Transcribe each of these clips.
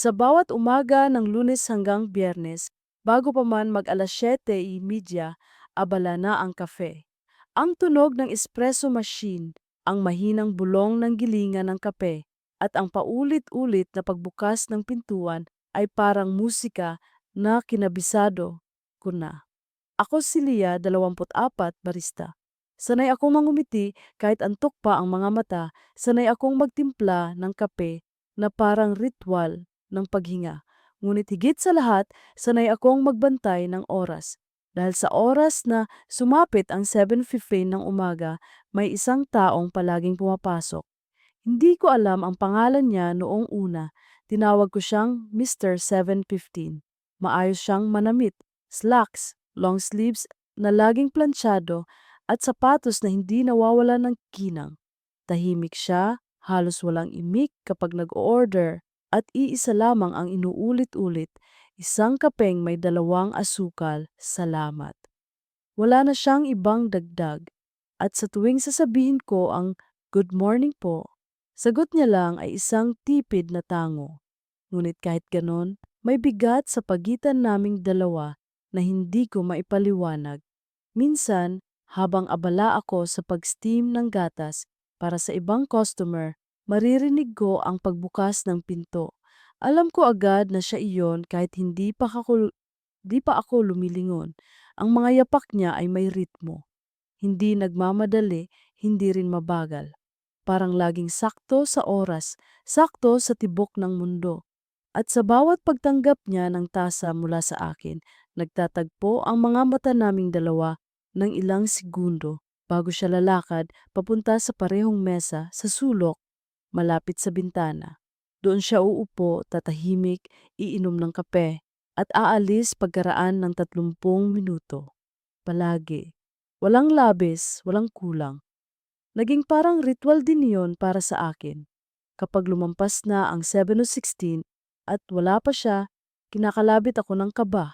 Sa bawat umaga ng Lunes hanggang Biyernes, bago pa man mag-alas 7:30, abala na ang kafe. Ang tunog ng espresso machine, ang mahinang bulong ng gilingan ng kape, at ang paulit-ulit na pagbukas ng pintuan ay parang musika na kinabisado ko na. Ako si Lia, 24, barista. Sanay akong mangumiti kahit antok pa ang mga mata, sanay akong magtimpla ng kape na parang ritual ng paghinga. Ngunit higit sa lahat, sanay akong magbantay ng oras. Dahil sa oras na sumapit ang 7:15 ng umaga, may isang taong palaging pumapasok. Hindi ko alam ang pangalan niya noong una. Tinawag ko siyang Mr. 7:15. Maayos siyang manamit, slacks, long sleeves na laging planchado at sapatos na hindi nawawala ng kinang. Tahimik siya, halos walang imik kapag nag-order at iisa lamang ang inuulit-ulit, isang kapeng may 2 asukal, salamat. Wala na siyang ibang dagdag. At sa tuwing sasabihin ko ang good morning po, sagot niya lang ay isang tipid na tango. Ngunit kahit ganon, may bigat sa pagitan naming dalawa na hindi ko maipaliwanag. Minsan, habang abala ako sa pag-steam ng gatas para sa ibang customer, maririnig ko ang pagbukas ng pinto. Alam ko agad na siya iyon kahit di pa ako lumilingon. Ang mga yapak niya ay may ritmo. Hindi nagmamadali, hindi rin mabagal. Parang laging sakto sa oras, sakto sa tibok ng mundo. At sa bawat pagtanggap niya ng tasa mula sa akin, nagtatagpo ang mga mata naming dalawa ng ilang segundo bago siya lalakad papunta sa parehong mesa sa sulok malapit sa bintana. Doon siya uupo, tatahimik, iinom ng kape, at aalis pagkaraan ng 30 minuto. Palagi. Walang labis, walang kulang. Naging parang ritual din yon para sa akin. Kapag lumampas na ang 7:16 at wala pa siya, kinakalabit ako ng kaba.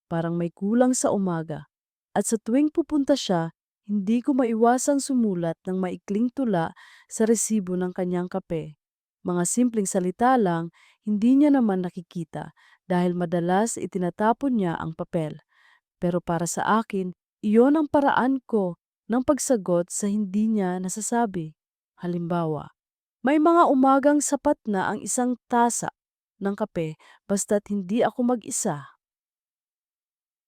Parang may kulang sa umaga. At sa tuwing pupunta siya, hindi ko maiwasang sumulat ng maikling tula sa resibo ng kanyang kape. Mga simpleng salita lang, hindi niya naman nakikita dahil madalas itinatapon niya ang papel. Pero para sa akin, iyon ang paraan ko ng pagsagot sa hindi niya nasasabi. Halimbawa, may mga umagang sapat na ang isang tasa ng kape basta't hindi ako mag-isa.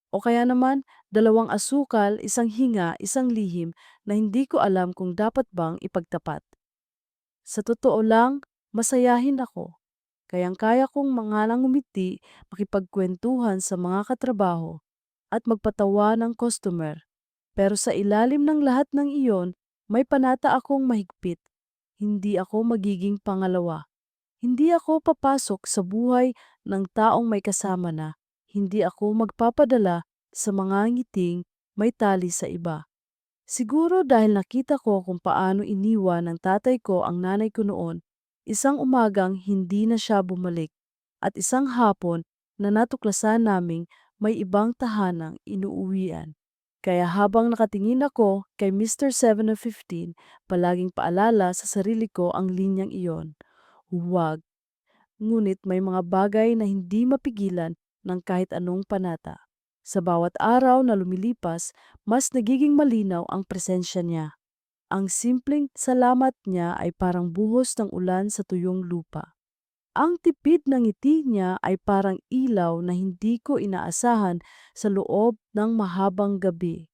O kaya naman, 2 asukal, isang hinga, isang lihim na hindi ko alam kung dapat bang ipagtapat. Sa totoo lang, masayahin ako. Kayang-kaya kong mangalang ngumiti, makipagkwentuhan sa mga katrabaho, at magpatawa ng customer. Pero sa ilalim ng lahat ng iyon, may panata akong mahigpit. Hindi ako magiging pangalawa. Hindi ako papasok sa buhay ng taong may kasama na. Hindi ako magpapadala sa mga ngiting may tali sa iba. Siguro dahil nakita ko kung paano iniwan ng tatay ko ang nanay ko noon, isang umagang hindi na siya bumalik at isang hapon na natuklasan naming may ibang tahanang inuuwian. Kaya habang nakatingin ako kay Mr. 7 of 15, palaging paalala sa sarili ko ang linyang iyon. Huwag. Ngunit may mga bagay na hindi mapigilan ng kahit anong panata. Sa bawat araw na lumilipas, mas nagiging malinaw ang presensya niya. Ang simpleng salamat niya ay parang buhos ng ulan sa tuyong lupa. Ang tipid ng ngiti niya ay parang ilaw na hindi ko inaasahan sa loob ng mahabang gabi.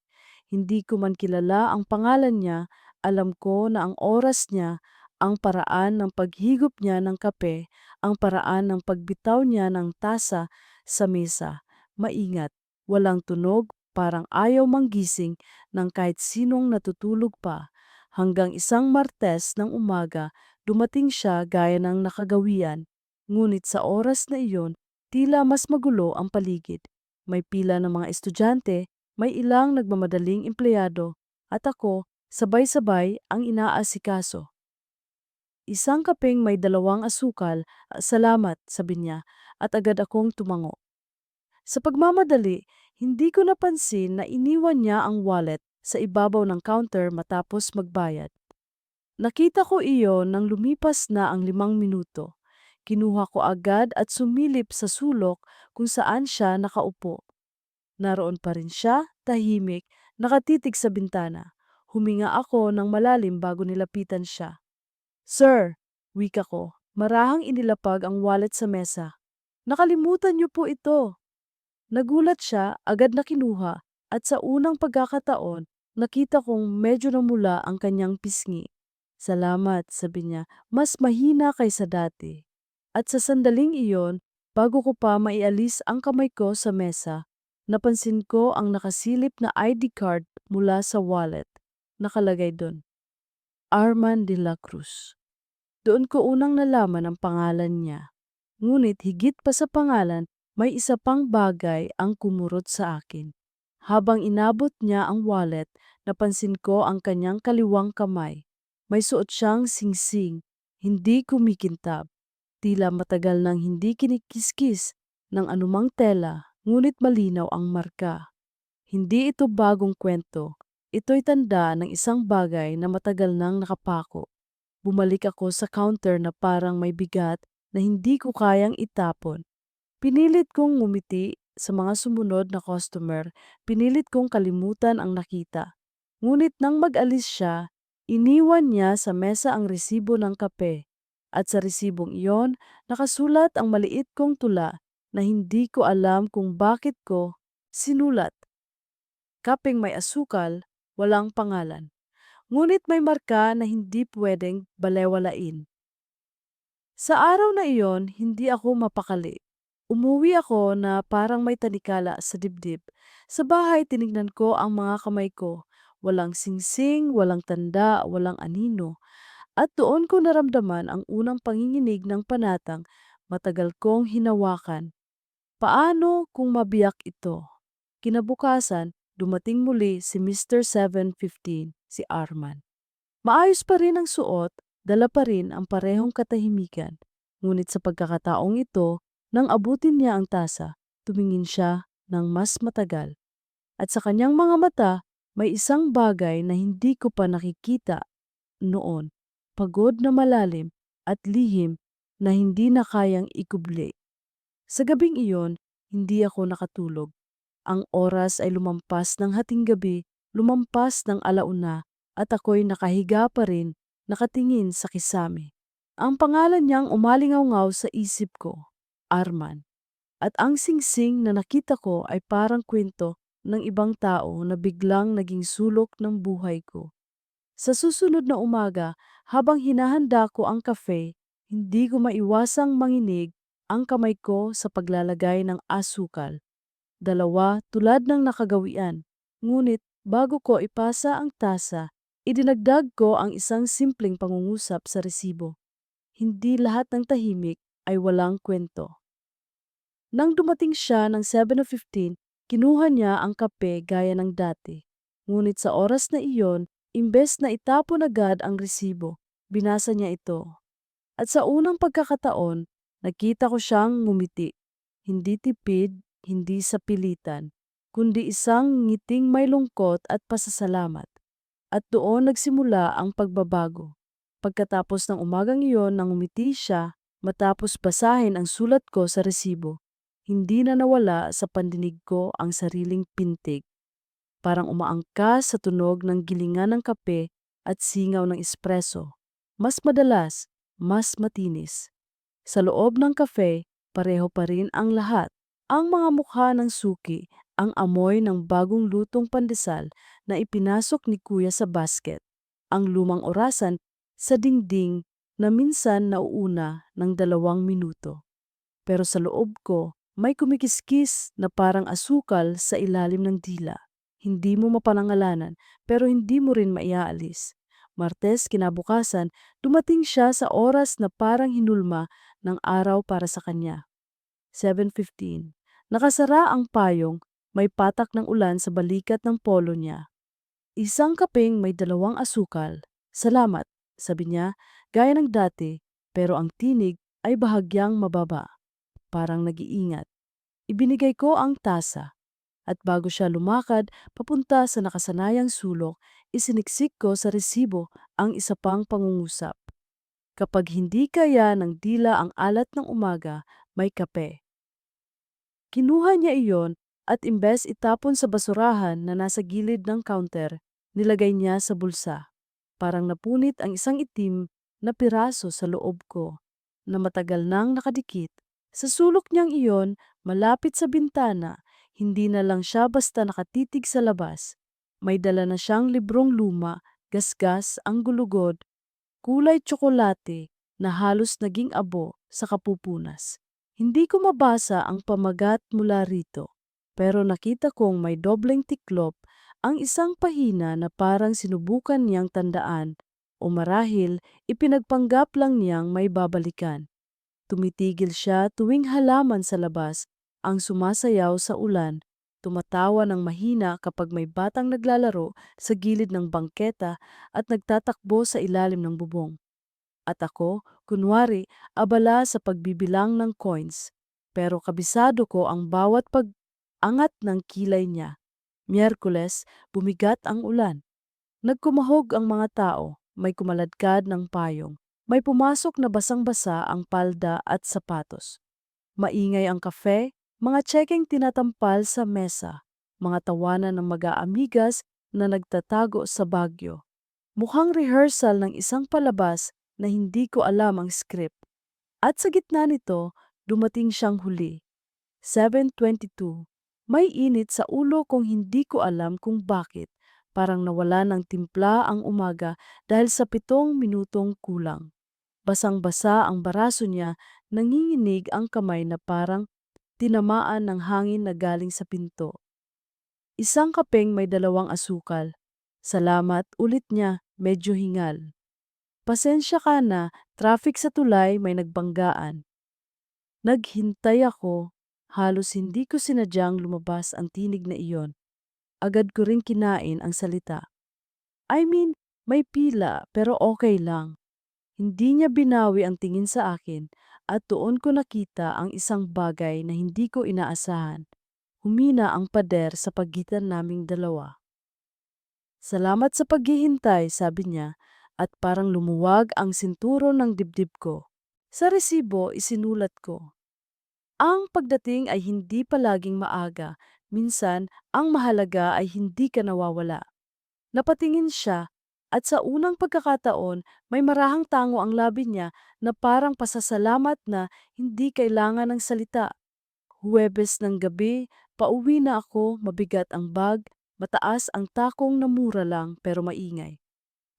Hindi ko man kilala ang pangalan niya, alam ko na ang oras niya, ang paraan ng paghigop niya ng kape, ang paraan ng pagbitaw niya ng tasa sa mesa, maingat, walang tunog, parang ayaw manggising ng kahit sinong natutulog pa. Hanggang isang Martes ng umaga, dumating siya gaya ng nakagawian. Ngunit sa oras na iyon, tila mas magulo ang paligid. May pila ng mga estudyante, may ilang nagmamadaling empleyado, at ako, sabay-sabay ang inaasikaso. Isang kapeng may 2 asukal, salamat, sabi niya, at agad akong tumango. Sa pagmamadali, hindi ko napansin na iniwan niya ang wallet sa ibabaw ng counter matapos magbayad. Nakita ko iyon nang lumipas na ang 5 minuto. Kinuha ko agad at sumilip sa sulok kung saan siya nakaupo. Naroon pa rin siya, tahimik, nakatitig sa bintana. Huminga ako ng malalim bago nilapitan siya. Sir, wika ko, marahang inilapag ang wallet sa mesa. Nakalimutan niyo po ito. Nagulat siya, agad na kinuha, at sa unang pagkakataon, nakita kong medyo namula ang kanyang pisngi. Salamat, sabi niya, mas mahina kaysa dati. At sa sandaling iyon, bago ko pa maialis ang kamay ko sa mesa, napansin ko ang nakasilip na ID card mula sa wallet. Nakalagay doon, Arman de la Cruz. Doon ko unang nalaman ang pangalan niya. Ngunit higit pa sa pangalan, may isa pang bagay ang kumurot sa akin. Habang inabot niya ang wallet, napansin ko ang kanyang kaliwang kamay. May suot siyang singsing, hindi kumikintab. Tila matagal nang hindi kinikiskis ng anumang tela, ngunit malinaw ang marka. Hindi ito bagong kwento. Ito'y tanda ng isang bagay na matagal nang nakapako. Bumalik ako sa counter na parang may bigat na hindi ko kayang itapon. Pinilit kong ngumiti sa mga sumunod na customer, pinilit kong kalimutan ang nakita. Ngunit nang mag-alis siya, iniwan niya sa mesa ang resibo ng kape. At sa resibong iyon, nakasulat ang maliit kong tula na hindi ko alam kung bakit ko sinulat. Kapeng may asukal, walang pangalan. Ngunit may marka na hindi pwedeng balewalain. Sa araw na iyon, hindi ako mapakali. Umuwi ako na parang may tanikala sa dibdib. Sa bahay, tinignan ko ang mga kamay ko. Walang singsing, walang tanda, walang anino. At doon ko naramdaman ang unang panginginig ng panatang matagal kong hinawakan. Paano kung mabiyak ito? Kinabukasan, dumating muli si Mr. 715, si Arman. Maayos pa rin ang suot, dala pa rin ang parehong katahimikan. Ngunit sa pagkakataong ito, nang abutin niya ang tasa, tumingin siya ng mas matagal. At sa kanyang mga mata, may isang bagay na hindi ko pa nakikita noon. Pagod na malalim at lihim na hindi na kayang ikubli. Sa gabing iyon, hindi ako nakatulog. Ang oras ay lumampas ng hating gabi, lumampas ng alauna, at ako'y nakahiga pa rin, nakatingin sa kisame. Ang pangalan niyang umalingaw-ngaw sa isip ko, Arman. At ang singsing na nakita ko ay parang kwento ng ibang tao na biglang naging sulok ng buhay ko. Sa susunod na umaga, habang hinahanda ko ang kafe, hindi ko maiwasang manginig ang kamay ko sa paglalagay ng asukal. Dalawa tulad ng nakagawian. Ngunit bago ko ipasa ang tasa, idinagdag ko ang isang simpleng pangungusap sa resibo. Hindi lahat ng tahimik ay walang kwento. Nang dumating siya ng 7:15, kinuha niya ang kape gaya ng dati. Ngunit sa oras na iyon, imbes na itapon agad ang resibo, binasa niya ito. At sa unang pagkakataon, nakita ko siyang ngumiti. Hindi tipid, hindi sa pilitan, kundi isang ngiting may lungkot at pasasalamat. At doon nagsimula ang pagbabago. Pagkatapos ng umagang iyon nang ngumiti siya, matapos basahin ang sulat ko sa resibo, hindi na nawala sa pandinig ko ang sariling pintig. Parang umaangkas sa tunog ng gilingan ng kape at singaw ng espresso. Mas madalas, mas matinis. Sa loob ng kafe, pareho pa rin ang lahat. Ang mga mukha ng suki, ang amoy ng bagong lutong pandesal na ipinasok ni Kuya sa basket, ang lumang orasan sa dingding na minsan nauuna ng 2 minuto. Pero sa loob ko, may kumikiskis na parang asukal sa ilalim ng dila. Hindi mo mapanangalanan, pero hindi mo rin maiaalis. Martes kinabukasan, dumating siya sa oras na parang hinulma ng araw para sa kanya. 7:15. Nakasara ang payong, may patak ng ulan sa balikat ng polo niya. Isang kapeng may 2 asukal. Salamat, sabi niya, gaya ng dati, pero ang tinig ay bahagyang mababa, parang nag-iingat. Ibinigay ko ang tasa, at bago siya lumakad papunta sa nakasanayang sulok, isiniksik ko sa resibo ang isa pang pangungusap. Kapag hindi kaya ng dila ang alat ng umaga, may kape. Kinuha niya iyon at imbes itapon sa basurahan na nasa gilid ng counter, nilagay niya sa bulsa. Parang napunit ang isang itim na piraso sa loob ko na matagal nang nakadikit. Sa sulok niyang iyon, malapit sa bintana, hindi na lang siya basta nakatitig sa labas. May dala na siyang librong luma, gasgas ang gulugod, kulay tsokolate na halos naging abo sa kapupunas. Hindi ko mabasa ang pamagat mula rito, pero nakita kong may dobleng tiklop ang isang pahina na parang sinubukan niyang tandaan o marahil ipinagpanggap lang niyang may babalikan. Tumitigil siya tuwing halaman sa labas ang sumasayaw sa ulan, tumatawa ng mahina kapag may batang naglalaro sa gilid ng bangketa at nagtatakbo sa ilalim ng bubong. At ako, kunwari, abala sa pagbibilang ng coins, pero kabisado ko ang bawat pag-angat ng kilay niya. Miyerkules, bumigat ang ulan. Nagkumahog ang mga tao, may kumaladkad ng payong. May pumasok na basang-basa ang palda at sapatos. Maingay ang kafe, mga tsekeng tinatampal sa mesa, mga tawanan ng mag-aamigas na nagtatago sa bagyo. Mukhang rehearsal ng isang palabas na hindi ko alam ang script. At sa gitna nito, dumating siyang huli. 7:22. May init sa ulo kong hindi ko alam kung bakit. Parang nawala ng timpla ang umaga dahil sa 7 minutong kulang. Basang-basa ang baraso niya, nanginginig ang kamay na parang tinamaan ng hangin na galing sa pinto. Isang kapeng may 2 asukal. Salamat ulit niya, medyo hingal. Pasensya ka na, traffic sa tulay may nagbanggaan. Naghintay ako, halos hindi ko sinadyang lumabas ang tinig na iyon. Agad ko ring kinain ang salita. I mean, may pila pero okay lang. Hindi niya binawi ang tingin sa akin at doon ko nakita ang isang bagay na hindi ko inaasahan. Humina ang pader sa pagitan naming dalawa. Salamat sa paghihintay, sabi niya, at parang lumuwag ang sinturo ng dibdib ko. Sa resibo, isinulat ko. Ang pagdating ay hindi palaging maaga. Minsan, ang mahalaga ay hindi ka nawawala. Napatingin siya at sa unang pagkakataon, may marahang tango ang labi niya na parang pasasalamat na hindi kailangan ng salita. Huwebes ng gabi, pauwi na ako, mabigat ang bag, mataas ang takong na mura lang pero maingay.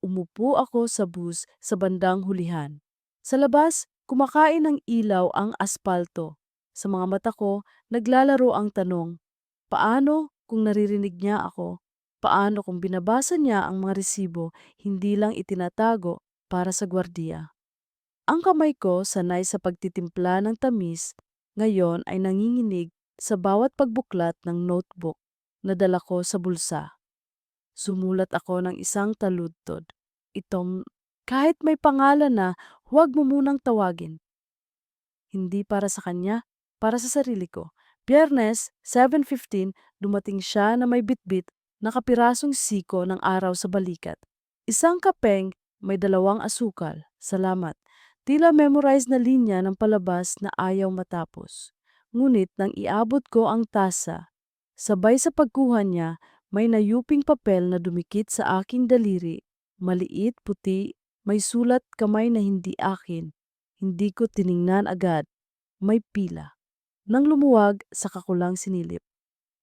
Umupo ako sa bus sa bandang hulihan. Sa labas, kumakain ng ilaw ang aspalto. Sa mga mata ko, naglalaro ang tanong, paano kung naririnig niya ako? Paano kung binabasa niya ang mga resibo, hindi lang itinatago para sa gwardiya? Ang kamay ko, sanay sa pagtitimpla ng tamis, ngayon ay nanginginig sa bawat pagbuklat ng notebook na dala ko sa bulsa. Sumulat ako ng isang taludtod. Itong, kahit may pangalan na, huwag mo munang tawagin. Hindi para sa kanya, para sa sarili ko. Biyernes, 7:15, dumating siya na may bitbit na kapirasong siko ng araw sa balikat. Isang kapeng, may 2 asukal. Salamat. Tila memorize na linya ng palabas na ayaw matapos. Ngunit nang iabot ko ang tasa, sabay sa pagkuha niya, may nayuping papel na dumikit sa aking daliri. Maliit, puti, may sulat kamay na hindi akin. Hindi ko tiningnan agad. May pila. Nang lumuwag, saka ko lang sinilip.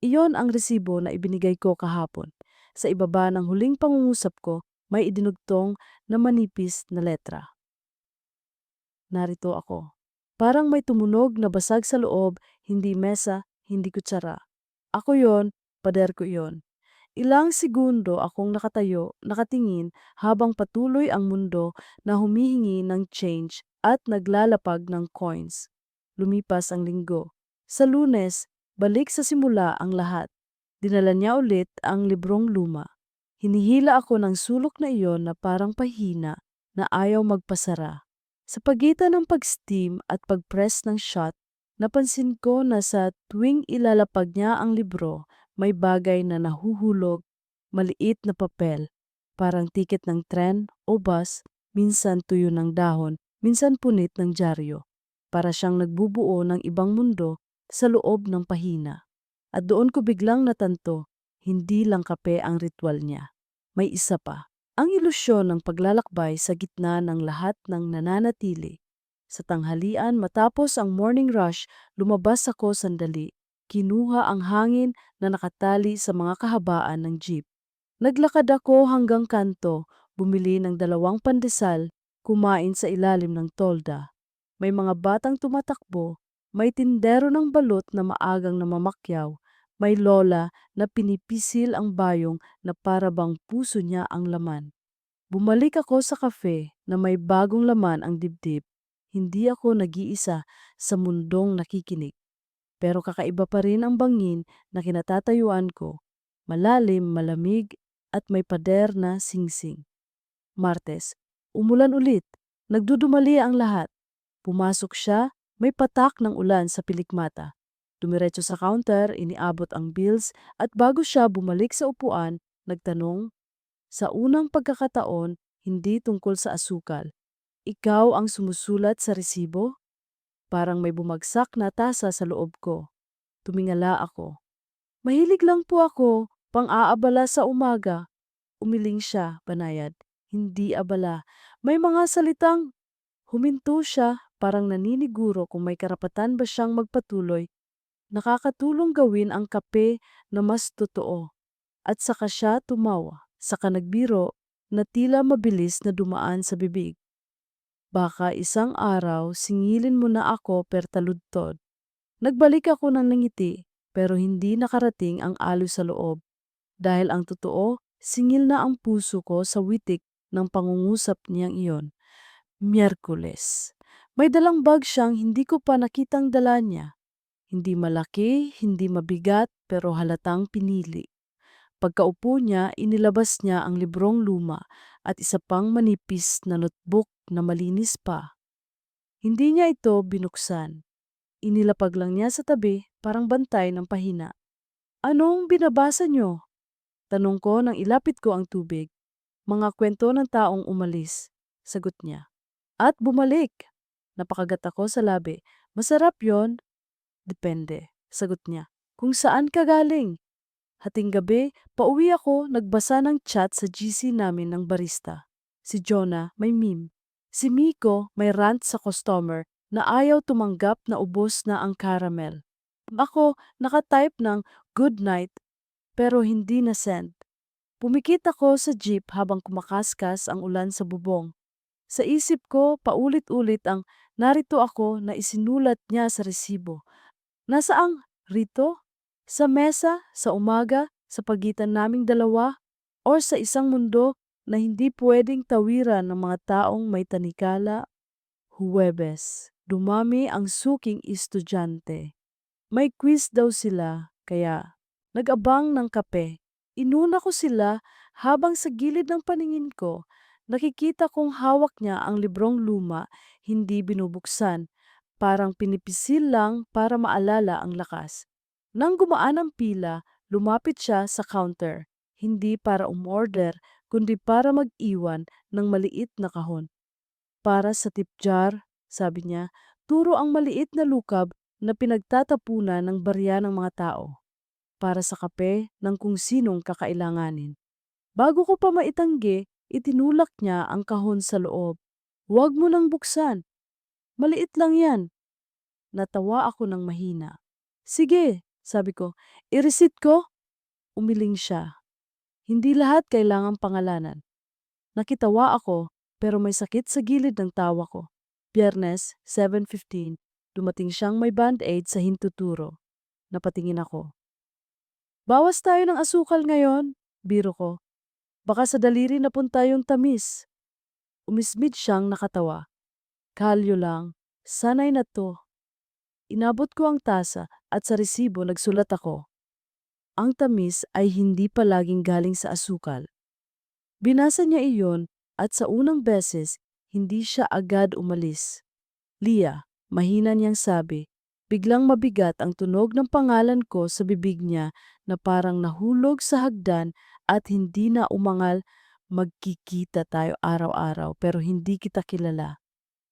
Iyon ang resibo na ibinigay ko kahapon. Sa ibaba ng huling pangungusap ko, may idinugtong na manipis na letra. Narito ako. Parang may tumunog na basag sa loob, hindi mesa, hindi kutsara. Ako yon, pader ko yon. Ilang segundo akong nakatayo, nakatingin habang patuloy ang mundo na humihingi ng change at naglalapag ng coins. Lumipas ang linggo. Sa Lunes, balik sa simula ang lahat. Dinala niya ulit ang librong luma. Hinihila ako ng sulok na iyon na parang pahina na ayaw magpasara. Sa pagitan ng pag-steam at pag-press ng shot, napansin ko na sa tuwing ilalapag niya ang libro, may bagay na nahuhulog, maliit na papel, parang tiket ng tren o bus minsan tuyo ng dahon, minsan punit ng dyaryo. Para siyang nagbubuo ng ibang mundo sa loob ng pahina. At doon ko biglang natanto, hindi lang kape ang ritual niya. May isa pa. Ang ilusyon ng paglalakbay sa gitna ng lahat ng nananatili. Sa tanghalian matapos ang morning rush, lumabas ako sandali. Kinuha ang hangin na nakatali sa mga kahabaan ng jeep. Naglakad ako hanggang kanto, bumili ng 2 pandesal, kumain sa ilalim ng tolda. May mga batang tumatakbo, may tindero ng balot na maagang namamakyaw, may lola na pinipisil ang bayong na para bang puso niya ang laman. Bumalik ako sa kafe na may bagong laman ang dibdib. Hindi ako nag-iisa sa mundong nakikinig. Pero kakaiba pa rin ang bangin na kinatatayuan ko. Malalim, malamig, at may pader na singsing. Martes, umulan ulit. Nagdudumali ang lahat. Pumasok siya, may patak ng ulan sa pilikmata. Dumiretso sa counter, iniabot ang bills at bago siya bumalik sa upuan, nagtanong, sa unang pagkakataon, hindi tungkol sa asukal. Ikaw ang sumusulat sa resibo? Parang may bumagsak na tasa sa loob ko. Tumingala ako. Mahilig lang po ako, pang-aabala sa umaga. Umiling siya, banayad. Hindi abala. May mga salitang huminto siya, parang naniniguro kung may karapatan ba siyang magpatuloy. Nakakatulong gawin ang kape na mas totoo. At saka siya tumawa, saka nagbiro na tila mabilis na dumaan sa bibig. Baka isang araw singilin mo na ako pertaludtod. Nagbalik ako ng nangiti, pero hindi nakarating ang alo sa loob. Dahil ang totoo, singil na ang puso ko sa witik ng pangungusap niyang iyon. Miyerkules. May dalang bag siyang hindi ko pa nakitang dala niya. Hindi malaki, hindi mabigat, pero halatang pinili. Pagkaupo niya, inilabas niya ang librong luma at isa pang manipis na notebook na malinis pa. Hindi niya ito binuksan. Inilapag lang niya sa tabi, parang bantay ng pahina. Anong binabasa niyo? Tanong ko nang ilapit ko ang tubig. Mga kwento ng taong umalis, sagot niya. At bumalik. Napakagat ako sa labi. Masarap yon? Depende, sagot niya. Kung saan ka galing? Hating gabi, pauwi ako, nagbasa ng chat sa GC namin ng barista. Si Jonah may meme. Si Miko may rant sa customer na ayaw tumanggap na ubos na ang caramel. Ako, nakatype ng good night pero hindi na send. Pumikit ako sa jeep habang kumakaskas ang ulan sa bubong. Sa isip ko, paulit-ulit ang narito ako na isinulat niya sa resibo. Nasaang rito? Sa mesa, sa umaga, sa pagitan naming dalawa, o sa isang mundo na hindi pwedeng tawiran ng mga taong may tanikala? Huwebes, dumami ang suking estudyante. May quiz daw sila, kaya nag-abang ng kape. Inuna ko sila habang sa gilid ng paningin ko, nakikita kong hawak niya ang librong luma, hindi binubuksan, parang pinipisil lang para maalala ang lakas. Nang gumaan ang pila, lumapit siya sa counter, hindi para umorder, kundi para mag-iwan ng maliit na kahon. Para sa tip jar, sabi niya, turo ang maliit na lukab na pinagtatapunan ng barya ng mga tao. Para sa kape ng kung sinong kakailanganin. Bago ko pa maitanggi, itinulak niya ang kahon sa loob. Huwag mo nang buksan. Maliit lang yan. Natawa ako ng mahina. Sige, sabi ko, i-receipt ko? Umiling siya. Hindi lahat kailangang pangalanan. Nakitawa ako, pero may sakit sa gilid ng tawa ko. Biyernes, 7:15, dumating siyang may band-aid sa hintuturo. Napatingin ako. Bawas tayo ng asukal ngayon, biro ko. Baka sa daliri napunta yung tamis. Umismid siyang nakatawa. Kalyo lang, sanay na to. Inabot ko ang tasa at sa resibo nagsulat ako. Ang tamis ay hindi palaging galing sa asukal. Binasa niya iyon at sa unang beses, hindi siya agad umalis. Lia, mahina niyang sabi, biglang mabigat ang tunog ng pangalan ko sa bibig niya na parang nahulog sa hagdan at hindi na umangal Magkikita tayo araw-araw pero hindi kita kilala.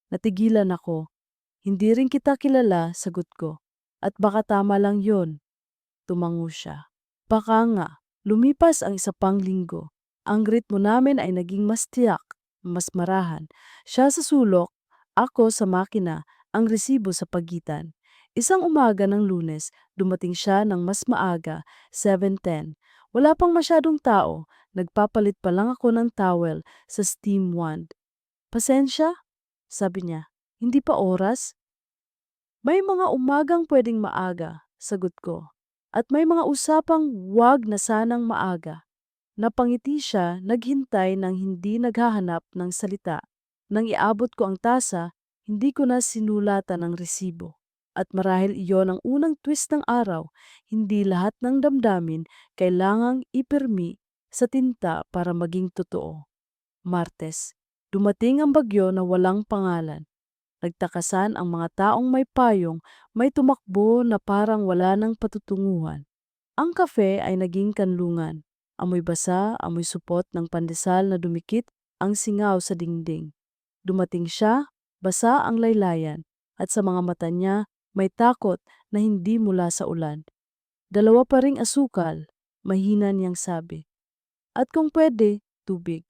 Natigilan ako. Hindi rin kita kilala, sagot ko. At baka tama lang yon, tumango siya. Baka nga, lumipas ang isa pang linggo. Ang ritmo namin ay naging mas tiyak, mas marahan. Siya sa sulok, ako sa makina, ang resibo sa pagitan. Isang umaga ng Lunes, dumating siya ng mas maaga, 7:10. Wala pang masyadong tao, nagpapalit pa lang ako ng towel sa steam wand. Pasensya, sabi niya, hindi pa oras? May mga umagang pwedeng maaga, sagot ko. At may mga usapang wag na sanang maaga. Napangiti siya, naghintay ng hindi naghahanap ng salita. Nang iabot ko ang tasa, hindi ko na sinulatan ang resibo. At marahil iyon ang unang twist ng araw, hindi lahat ng damdamin kailangang ipirmi sa tinta para maging totoo. Martes, dumating ang bagyo na walang pangalan. Nagtakasan ang mga taong may payong, may tumakbo na parang wala ng patutunguhan. Ang kafe ay naging kanlungan. Amoy basa, amoy supot ng pandesal na dumikit ang singaw sa dingding. Dumating siya, basa ang laylayan, at sa mga mata niya may takot na hindi mula sa ulan. Dalawa pa ring asukal, mahina niyang sabi. At kung pwede, tubig.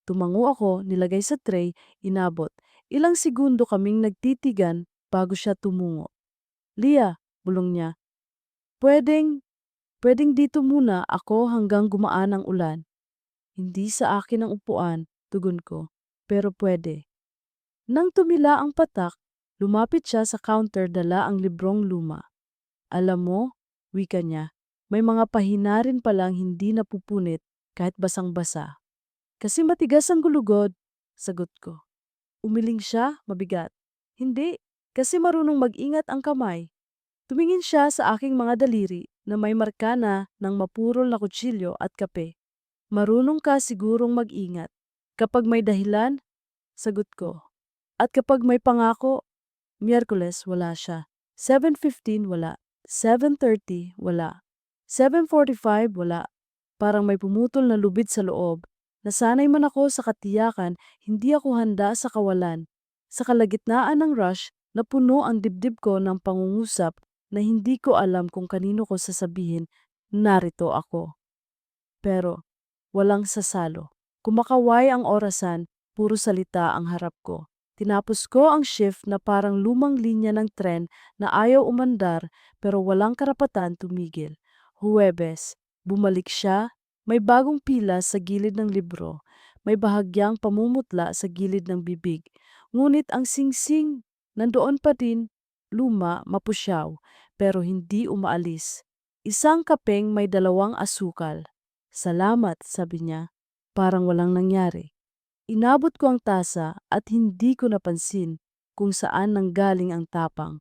Tumango ako, nilagay sa tray, inabot. Ilang segundo kaming nagtitigan bago siya tumungo. Lia, bulong niya, pwedeng, pwedeng dito muna ako hanggang gumaan ang ulan. Hindi sa akin ang upuan, tugon ko, pero pwede. Nang tumila ang patak, lumapit siya sa counter dala ang librong luma. Alam mo, wika niya, may mga pahina rin palang hindi napupunit kahit basang-basa. Kasi matigas ang gulugod, sagot ko. Umiling siya, mabigat. Hindi, kasi marunong mag-ingat ang kamay. Tumingin siya sa aking mga daliri na may marka na ng mapurol na kutsilyo at kape. Marunong ka sigurong mag-ingat. Kapag may dahilan, sagot ko. At kapag may pangako, Miyerkules wala siya. 7:15 wala. 7:30 wala. 7:45 wala. Parang may pumutol na lubid sa loob. Nasanay man ako sa katiyakan, hindi ako handa sa kawalan. Sa kalagitnaan ng rush, napuno ang dibdib ko ng pangungusap na hindi ko alam kung kanino ko sasabihin, narito ako. Pero walang sasalo. Kumakaway ang orasan, puro salita ang harap ko. Tinapos ko ang shift na parang lumang linya ng tren na ayaw umandar pero walang karapatan tumigil. Huwebes, bumalik siya, may bagong pila sa gilid ng libro, may bahagyang pamumutla sa gilid ng bibig. Ngunit ang singsing, nandoon pa din, luma, mapusyaw, pero hindi umaalis. Isang kapeng may 2 asukal. Salamat, sabi niya, parang walang nangyari. Inabot ko ang tasa at hindi ko napansin kung saan nanggaling ang tapang.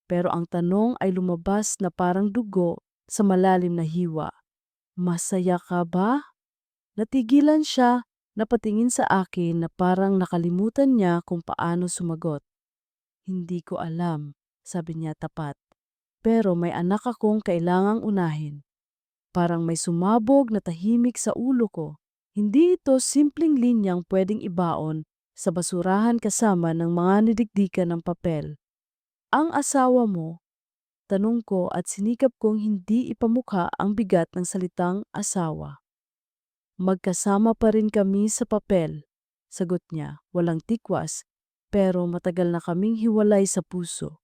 Pero ang tanong ay lumabas na parang dugo sa malalim na hiwa. Masaya ka ba? Natigilan siya, napatingin sa akin na parang nakalimutan niya kung paano sumagot. Hindi ko alam, sabi niya tapat. Pero may anak akong kailangang unahin. Parang may sumabog na tahimik sa ulo ko. Hindi ito simpleng linyang pwedeng ibaon sa basurahan kasama ng mga nidikdikan ng papel. Ang asawa mo, tanong ko at sinikap kong hindi ipamukha ang bigat ng salitang asawa. Magkasama pa rin kami sa papel, sagot niya, walang tikwas, pero matagal na kaming hiwalay sa puso.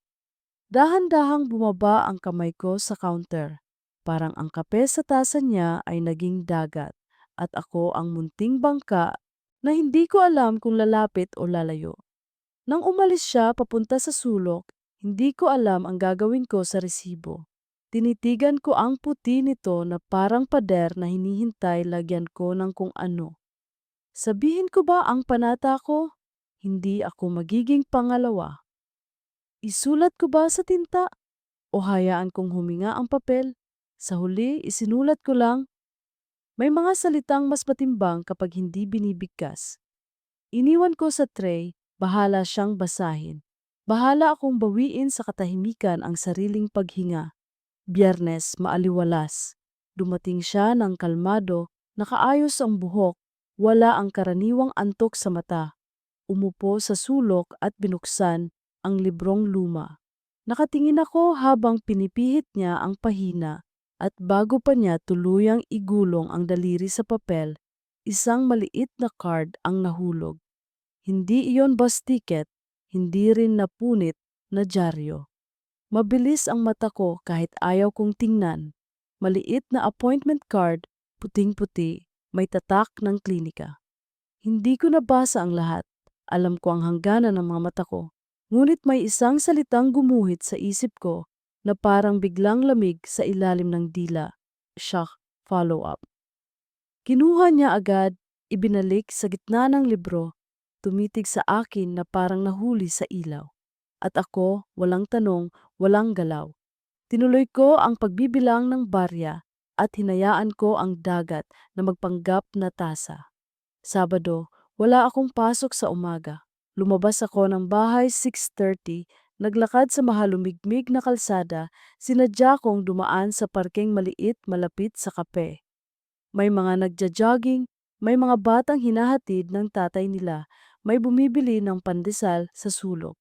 Dahan-dahang bumaba ang kamay ko sa counter. Parang ang kape sa tasa niya ay naging dagat at ako ang munting bangka na hindi ko alam kung lalapit o lalayo. Nang umalis siya papunta sa sulok, hindi ko alam ang gagawin ko sa resibo. Tinitigan ko ang puti nito na parang pader na hinihintay lagyan ko ng kung ano. Sabihin ko ba ang panata ko? Hindi ako magiging pangalawa. Isulat ko ba sa tinta? O hayaan kong huminga ang papel? Sa huli, isinulat ko lang, may mga salitang mas matimbang kapag hindi binibigkas. Iniwan ko sa tray, bahala siyang basahin. Bahala akong bawiin sa katahimikan ang sariling paghinga. Biyernes, maaliwalas. Dumating siya ng kalmado, nakaayos ang buhok, Wala ang karaniwang antok sa mata. Umupo sa sulok at binuksan ang librong luma. Nakatingin ako habang pinipihit niya ang pahina at bago pa niya tuluyang igulong ang daliri sa papel, isang maliit na card ang nahulog. Hindi iyon bus ticket, hindi rin napunit na dyaryo. Mabilis ang mata ko kahit ayaw kong tingnan. Maliit na appointment card, puting-puti, may tatak ng klinika. Hindi ko nabasa ang lahat. Alam ko ang hangganan ng mga mata ko. Ngunit may isang salitang gumuhit sa isip ko na parang biglang lamig sa ilalim ng dila. Shock, follow-up. Kinuha niya agad, ibinalik sa gitna ng libro, tumitig sa akin na parang nahuli sa ilaw. At ako, walang tanong, walang galaw. Tinuloy ko ang pagbibilang ng barya at hinayaan ko ang dagat na magpanggap na tasa. Sabado, wala akong pasok sa umaga. Lumabas ako ng bahay 6:30, naglakad sa mahalumigmig na kalsada, sinadya kong dumaan sa parkeng maliit malapit sa kape. May mga nagja-jogging, may mga batang hinahatid ng tatay nila, may bumibili ng pandesal sa sulok.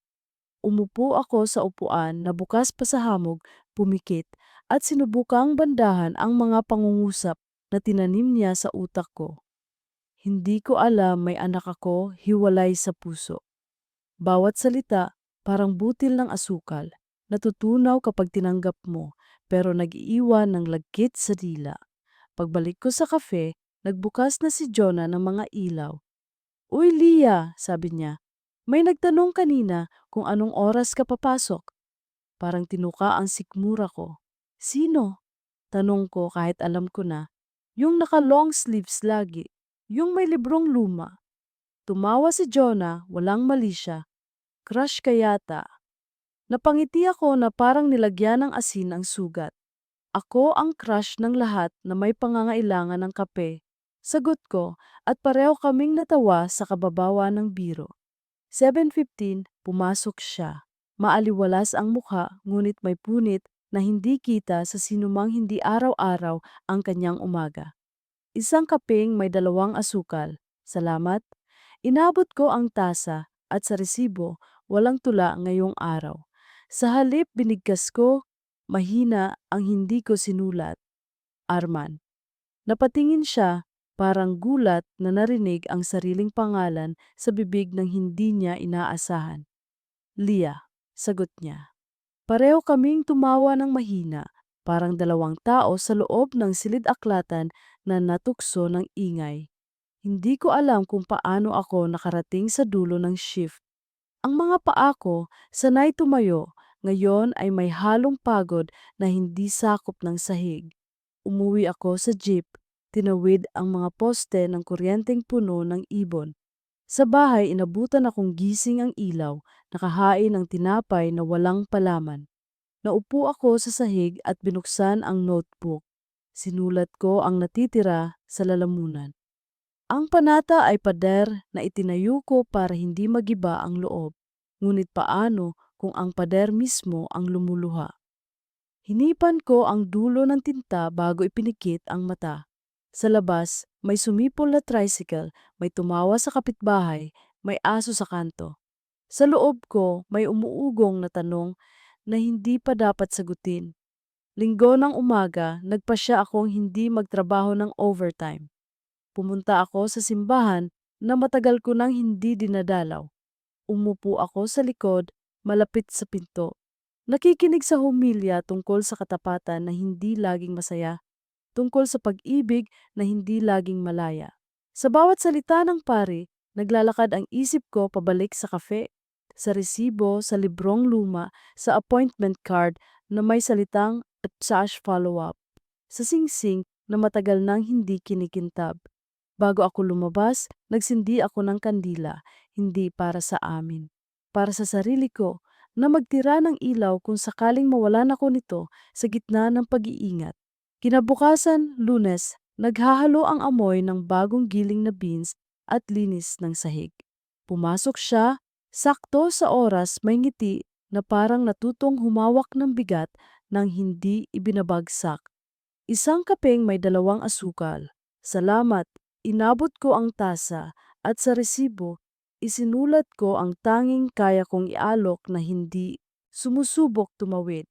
Umupo ako sa upuan na bukas pa sa hamog, pumikit, at sinubukang bandahan ang mga pangungusap na tinanim niya sa utak ko. Hindi ko alam may anak ako hiwalay sa puso. Bawat salita parang butil ng asukal, natutunaw kapag tinanggap mo, pero nag-iiwan ng lagkit sa dila. Pagbalik ko sa kafe, nagbukas na si Jonah ng mga ilaw. "Uy, Lia," sabi niya. "May nagtanong kanina kung anong oras ka papasok." Parang tinuka ang sikmura ko. "Sino?" Tanong ko kahit alam ko na. "Yung naka-long sleeves lagi. Yung may librong luma." Tumawa si Jonah, walang mali siya. "Crush ka yata." Napangiti ako na parang nilagyan ng asin ang sugat. Ako ang crush ng lahat na may pangangailangan ng kape. Sagot ko at pareho kaming natawa sa kababawa ng biro. 7:15, pumasok siya. Maaliwalas ang mukha ngunit may punit na hindi kita sa sinumang hindi araw-araw ang kanyang umaga. Isang kapeng may 2 asukal. Salamat. Inabot ko ang tasa at sa resibo, walang tula ngayong araw. Sa halip binigkas ko, mahina ang hindi ko sinulat. Arman. Napatingin siya, parang gulat na narinig ang sariling pangalan sa bibig ng hindi niya inaasahan. "Lia," sagot niya. Pareho kaming tumawa ng mahina, parang 2 tao sa loob ng silid-aklatan na natukso ng ingay. Hindi ko alam kung paano ako nakarating sa dulo ng shift. Ang mga paa ko, sanay tumayo, ngayon ay may halong pagod na hindi sakop ng sahig. Umuwi ako sa jeep, tinawid ang mga poste ng kuryenteng puno ng ibon. Sa bahay, inabutan akong gising ang ilaw, nakahain ng tinapay na walang palaman. Naupo ako sa sahig at binuksan ang notebook. Sinulat ko ang natitira sa lalamunan. Ang panata ay pader na itinayo ko para hindi magiba ang loob. Ngunit paano kung ang pader mismo ang lumuluha? Hinipan ko ang dulo ng tinta bago ipinikit ang mata. Sa labas, may sumipol na tricycle, may tumawa sa kapitbahay, may aso sa kanto. Sa loob ko, may umuugong na tanong na hindi pa dapat sagutin. Linggo ng umaga, nagpasya akong hindi magtrabaho ng overtime. Pumunta ako sa simbahan na matagal ko nang hindi dinadalaw. Umupo ako sa likod, malapit sa pinto. Nakikinig sa homilya tungkol sa katapatan na hindi laging masaya, tungkol sa pag-ibig na hindi laging malaya. Sa bawat salita ng pari, naglalakad ang isip ko pabalik sa kafe, sa resibo, sa librong luma, sa appointment card na may salitang "slash follow-up", sa singsing na matagal nang hindi kinikintab. Bago ako lumabas, nagsindi ako ng kandila, hindi para sa amin. Para sa sarili ko, na magtira ng ilaw kung sakaling mawalan ako nito sa gitna ng pag-iingat. Kinabukasan, Lunes, naghahalo ang amoy ng bagong giling na beans at linis ng sahig. Pumasok siya, sakto sa oras may ngiti na parang natutong humawak ng bigat nang hindi ibinabagsak. Isang kapeng may 2 asukal. Salamat, Inabot ko ang tasa at sa resibo, isinulat ko ang tanging kaya kong ialok na hindi sumusubok tumawid.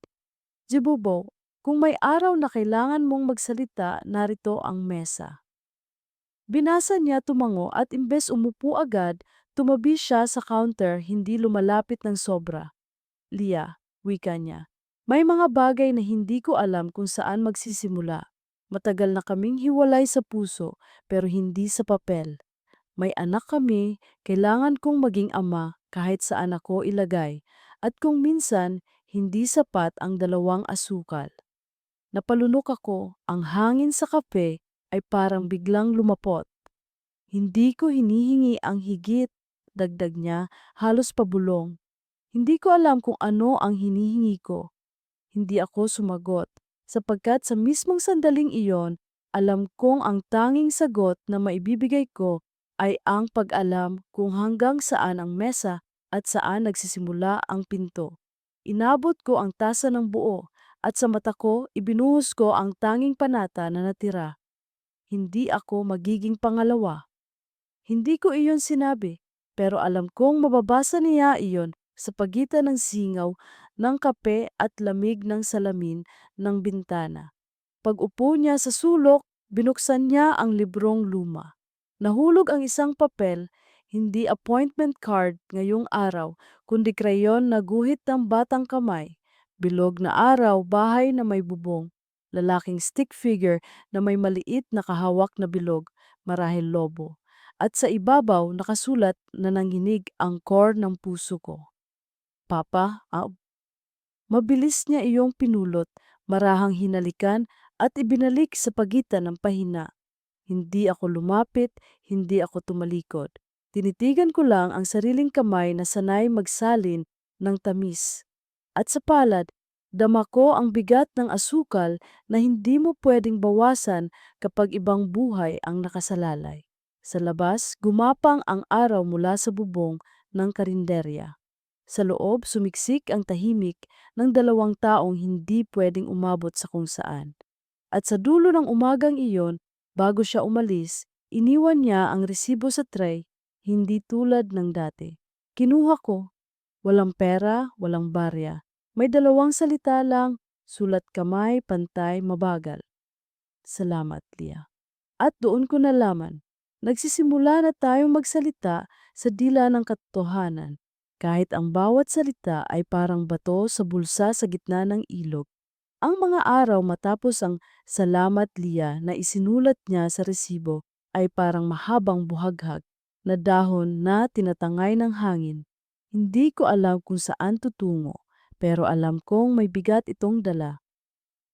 Jibubo, kung may araw na kailangan mong magsalita, narito ang mesa. Binasa niya tumango at imbes umupo agad, tumabi siya sa counter, hindi lumalapit ng sobra. Lia, wika niya. May mga bagay na hindi ko alam kung saan magsisimula. Matagal na kaming hiwalay sa puso, pero hindi sa papel. May anak kami, kailangan kong maging ama kahit saan ako ilagay. At kung minsan, hindi sapat ang dalawang asukal. Napalunok ako, ang hangin sa kape ay parang biglang lumapot. Hindi ko hinihingi ang higit, dagdag niya, halos pabulong. Hindi ko alam kung ano ang hinihingi ko. Hindi ako sumagot, sapagkat sa mismong sandaling iyon, alam kong ang tanging sagot na maibibigay ko ay ang pag-alam kung hanggang saan ang mesa at saan nagsisimula ang pinto. Inabot ko ang tasa ng buo at sa mata ko ibinuhos ko ang tanging panata na natira. Hindi ako magiging pangalawa. Hindi ko iyon sinabi, pero alam kong mababasa niya iyon sa pagitan ng singaw ng kape at lamig ng salamin ng bintana. Pag-upo niya sa sulok, binuksan niya ang librong luma. Nahulog ang isang papel, hindi appointment card ngayong araw, kundi krayon na guhit ng batang kamay. Bilog na araw, bahay na may bubong. Lalaking stick figure na may maliit na kahawak na bilog, marahil lobo. At sa ibabaw nakasulat na nanginig ang core ng puso ko. Papa, mabilis niya iyong pinulot, marahang hinalikan at ibinalik sa pagitan ng pahina. Hindi ako lumapit, hindi ako tumalikod. Tinitigan ko lang ang sariling kamay na sanay magsalin ng tamis. At sa palad, dama ko ang bigat ng asukal na hindi mo pwedeng bawasan kapag ibang buhay ang nakasalalay. Sa labas, gumapang ang araw mula sa bubong ng karinderya. Sa loob, sumiksik ang tahimik ng dalawang taong hindi pwedeng umabot sa kung saan. At sa dulo ng umagang iyon, bago siya umalis, iniwan niya ang resibo sa tray, hindi tulad ng dati. Kinuha ko, walang pera, walang barya. May dalawang salita lang, sulat kamay, pantay, mabagal. Salamat, Lia. At doon ko nalaman, nagsisimula na tayong magsalita sa dila ng katotohanan, kahit ang bawat salita ay parang bato sa bulsa sa gitna ng ilog. Ang mga araw matapos ang salamat Lia na isinulat niya sa resibo ay parang mahabang buhaghag na dahon na tinatangay ng hangin. Hindi ko alam kung saan tutungo, pero alam kong may bigat itong dala.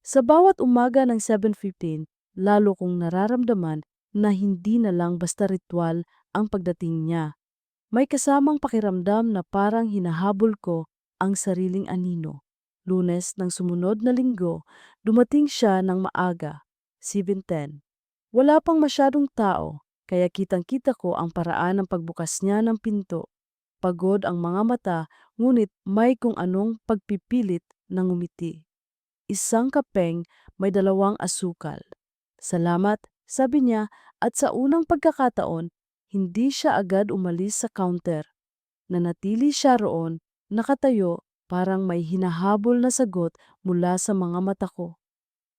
Sa bawat umaga ng 7:15, lalo kong nararamdaman na hindi na lang basta ritual ang pagdating niya. May kasamang pakiramdam na parang hinahabol ko ang sariling anino. Lunes ng sumunod na linggo, dumating siya ng maaga, 7:10. Wala pang masyadong tao, kaya kitang-kita ko ang paraan ng pagbukas niya ng pinto. Pagod ang mga mata, ngunit may kung anong pagpipilit ng ngumiti. Isang kapeng may dalawang asukal. Salamat, sabi niya, at sa unang pagkakataon, hindi siya agad umalis sa counter. Nanatili siya roon, nakatayo, parang may hinahabol na sagot mula sa mga mata ko.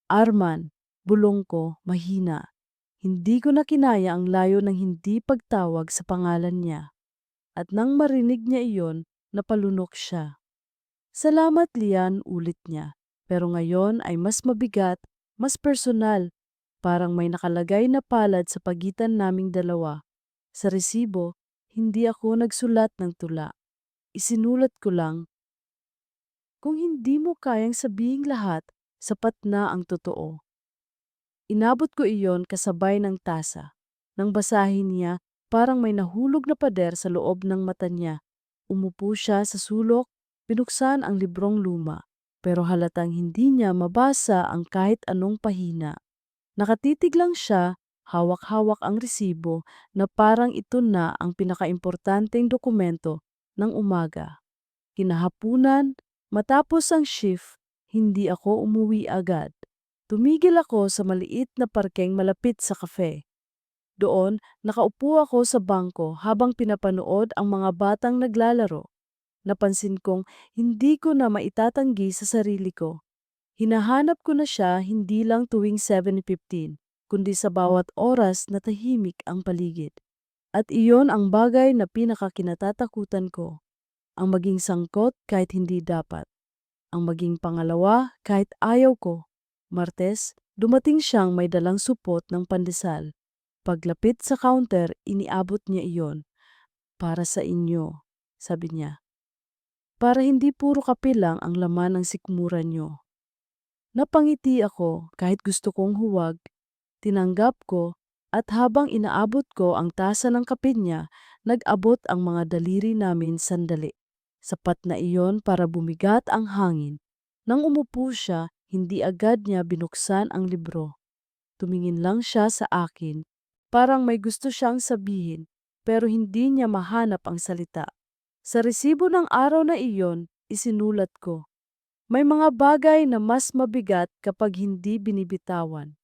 Arman, bulong ko, mahina. Hindi ko na kinaya ang layo ng hindi pagtawag sa pangalan niya. At nang marinig niya iyon, napalunok siya. Salamat, Lian, ulit niya. Pero ngayon ay mas mabigat, mas personal, parang may nakalagay na palad sa pagitan naming dalawa. Sa resibo, hindi ako nagsulat ng tula. Isinulat ko lang, kung hindi mo kayang sabihing lahat, sapat na ang totoo. Inabot ko iyon kasabay ng tasa. Nang basahin niya, parang may nahulog na pader sa loob ng mata niya. Umupo siya sa sulok, binuksan ang librong luma, pero halatang hindi niya mabasa ang kahit anong pahina. Nakatitig lang siya, hawak-hawak ang resibo na parang ito na ang pinakaimportanteng dokumento ng umaga. Kinahapunan, matapos ang shift, hindi ako umuwi agad. Tumigil ako sa maliit na parkeng malapit sa kafe. Doon, nakaupo ako sa bangko habang pinapanood ang mga batang naglalaro. Napansin kong hindi ko na maitatanggi sa sarili ko. Hinahanap ko na siya hindi lang tuwing 7:15, kundi sa bawat oras na tahimik ang paligid. At iyon ang bagay na pinakakinatatakutan ko, ang maging sangkot kahit hindi dapat, ang maging pangalawa kahit ayaw ko. Martes, dumating siyang may dalang supot ng pandesal. Paglapit sa counter, iniabot niya iyon. Para sa inyo, sabi niya. Para hindi puro kape lang ang laman ng sikmura niyo. Napangiti ako kahit gusto kong huwag. Tinanggap ko at habang inaabot ko ang tasa ng kape niya, nag-abot ang mga daliri namin sandali. Sapat na iyon para bumigat ang hangin. Nang umupo siya, hindi agad niya binuksan ang libro. Tumingin lang siya sa akin. Parang may gusto siyang sabihin, pero hindi niya mahanap ang salita. Sa resibo ng araw na iyon, isinulat ko. May mga bagay na mas mabigat kapag hindi binibitawan.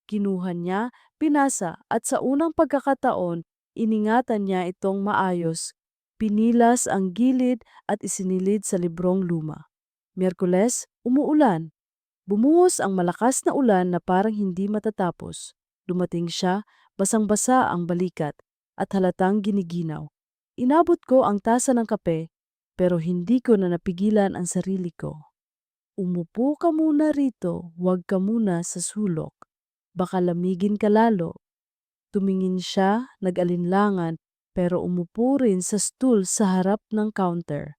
Kinuha niya, pinasa at sa unang pagkakataon, iningatan niya itong maayos. Pinilas ang gilid at isinilid sa librong luma. Miyerkules, umuulan. Bumuhos ang malakas na ulan na parang hindi matatapos. Dumating siya, basang-basa ang balikat at halatang giniginaw. Inabot ko ang tasa ng kape, pero hindi ko na napigilan ang sarili ko. Umupo ka muna rito, huwag ka muna sa sulok. Baka lamigin ka lalo. Tumingin siya, nag-alinlangan, pero umupo rin sa stool sa harap ng counter.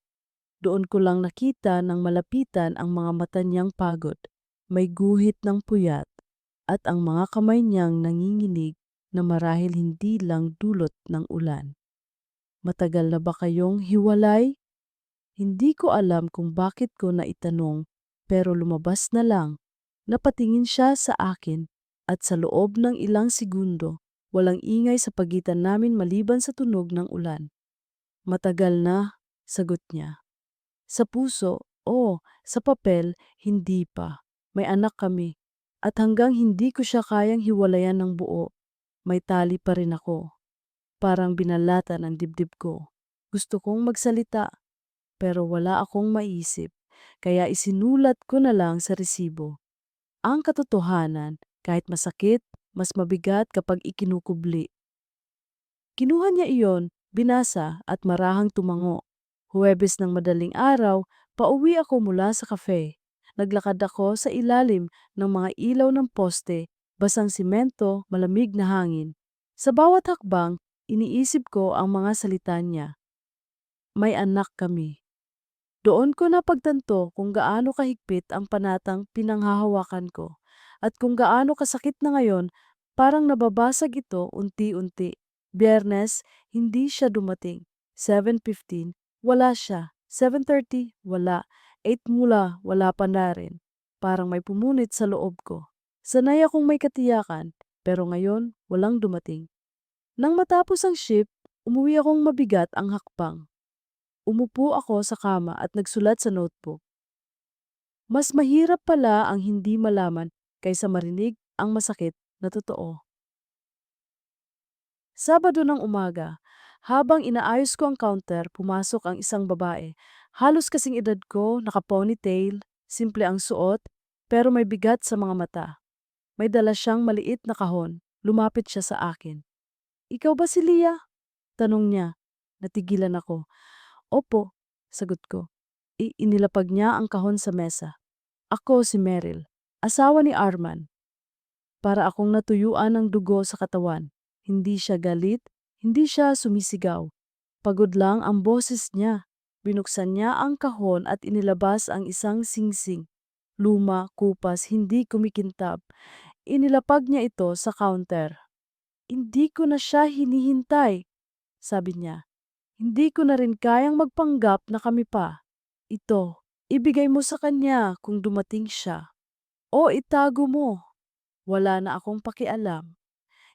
Doon ko lang nakita ng malapitan ang mga mata niyang pagod. May guhit ng puyat at ang mga kamay niyang nanginginig na marahil hindi lang dulot ng ulan. Matagal na ba kayong hiwalay? Hindi ko alam kung bakit ko naitanong, pero lumabas na lang. Napatingin siya sa akin at sa loob ng ilang segundo, walang ingay sa pagitan namin maliban sa tunog ng ulan. Matagal na, sagot niya. Sa puso, oo, sa papel, hindi pa. May anak kami. At hanggang hindi ko siya kayang hiwalayan ng buo, may tali pa rin ako. Parang binalatan ang dibdib ko. Gusto kong magsalita, pero wala akong maisip. Kaya isinulat ko na lang sa resibo. Ang katotohanan, kahit masakit, mas mabigat kapag ikinukubli. Kinuha niya iyon, binasa at marahang tumango. Huwebes ng madaling araw, pauwi ako mula sa kafe. Naglakad ako sa ilalim ng mga ilaw ng poste, basang simento, malamig na hangin. Sa bawat hakbang, iniisip ko ang mga salita niya. May anak kami. Doon ko napagtanto kung gaano kahigpit ang panatang pinanghahawakan ko at kung gaano kasakit na ngayon, parang nababasag ito unti-unti. Biyernes, hindi siya dumating. 7:15, wala siya. 7:30, wala. 8 mula, wala pa na rin. Parang may pumunit sa loob ko. Sanay akong may katiyakan, pero ngayon walang dumating. Nang matapos ang shift, umuwi akong mabigat ang hakbang. Umupo ako sa kama at nagsulat sa notebook. Mas mahirap pala ang hindi malaman kaysa marinig ang masakit na totoo. Sabado ng umaga, habang inaayos ko ang counter, pumasok ang isang babae. Halos kasing edad ko, naka-ponytail, simple ang suot, pero may bigat sa mga mata. May dala siyang maliit na kahon. Lumapit siya sa akin. Ikaw ba si Leah? Tanong niya. Natigilan ako. Opo, sagot ko. Inilapag niya ang kahon sa mesa. Ako si Meryl, asawa ni Arman. Para akong natuyuan ng dugo sa katawan. Hindi siya galit, hindi siya sumisigaw. Pagod lang ang boses niya. Binuksan niya ang kahon at inilabas ang isang singsing. Luma, kupas, hindi kumikintab. Inilapag niya ito sa counter. Hindi ko na siya hinihintay, sabi niya. Hindi ko na rin kayang magpanggap na kami pa. Ito, ibigay mo sa kanya kung dumating siya. O itago mo. Wala na akong pakialam.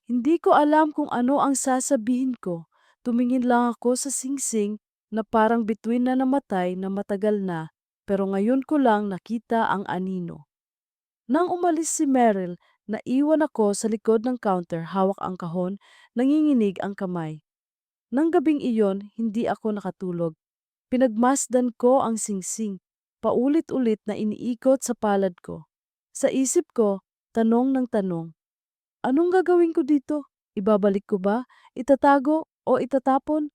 Hindi ko alam kung ano ang sasabihin ko. Tumingin lang ako sa singsing na parang bituin na namatay na matagal na, pero ngayon ko lang nakita ang anino. Nang umalis si Meryl, Naiwan ako sa likod ng counter, hawak ang kahon, nanginginig ang kamay. Nang gabing iyon, hindi ako nakatulog. Pinagmasdan ko ang singsing, paulit-ulit na iniikot sa palad ko. Sa isip ko, tanong ng tanong, anong gagawin ko dito? Ibabalik ko ba? Itatago o itatapon?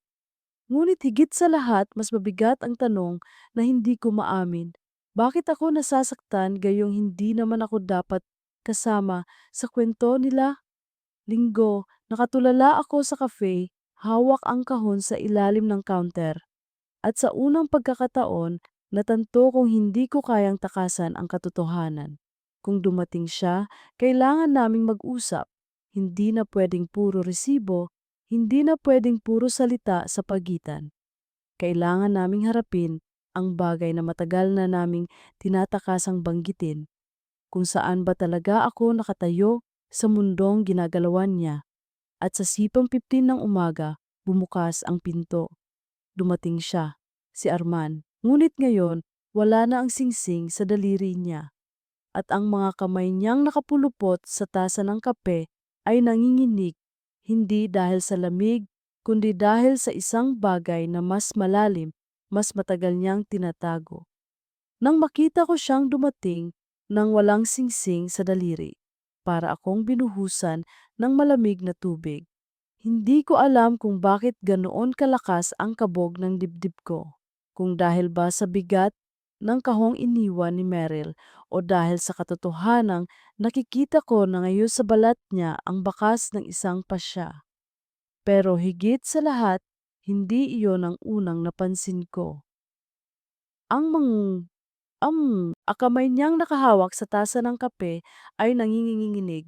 Ngunit higit sa lahat, mas mabigat ang tanong na hindi ko maamin. Bakit ako nasasaktan gayong hindi naman ako dapat kasama sa kwento nila? Linggo, nakatulala ako sa cafe, hawak ang kahon sa ilalim ng counter. At sa unang pagkakataon, natanto kong hindi ko kayang takasan ang katotohanan. Kung dumating siya, kailangan naming mag-usap. Hindi na pwedeng puro resibo, hindi na pwedeng puro salita sa pagitan. Kailangan naming harapin ang bagay na matagal na naming tinatakasang banggitin. Kung saan ba talaga ako nakatayo sa mundong ginagalawan niya. At sa sipang 15 ng umaga, bumukas ang pinto. Dumating siya, si Arman. Ngunit ngayon, wala na ang singsing sa daliri niya. At ang mga kamay niyang nakapulupot sa tasa ng kape ay nanginginig, hindi dahil sa lamig, kundi dahil sa isang bagay na mas malalim, mas matagal niyang tinatago. Nang makita ko siyang dumating nang walang singsing sa daliri, para akong binuhusan ng malamig na tubig. Hindi ko alam kung bakit ganoon kalakas ang kabog ng dibdib ko. Kung dahil ba sa bigat ng kahong iniwan ni Meryl o dahil sa katotohanang nakikita ko na ngayon sa balat niya ang bakas ng isang pasya. Pero higit sa lahat, hindi iyon ang unang napansin ko. Kamay niyang nakahawak sa tasa ng kape ay nanginginig.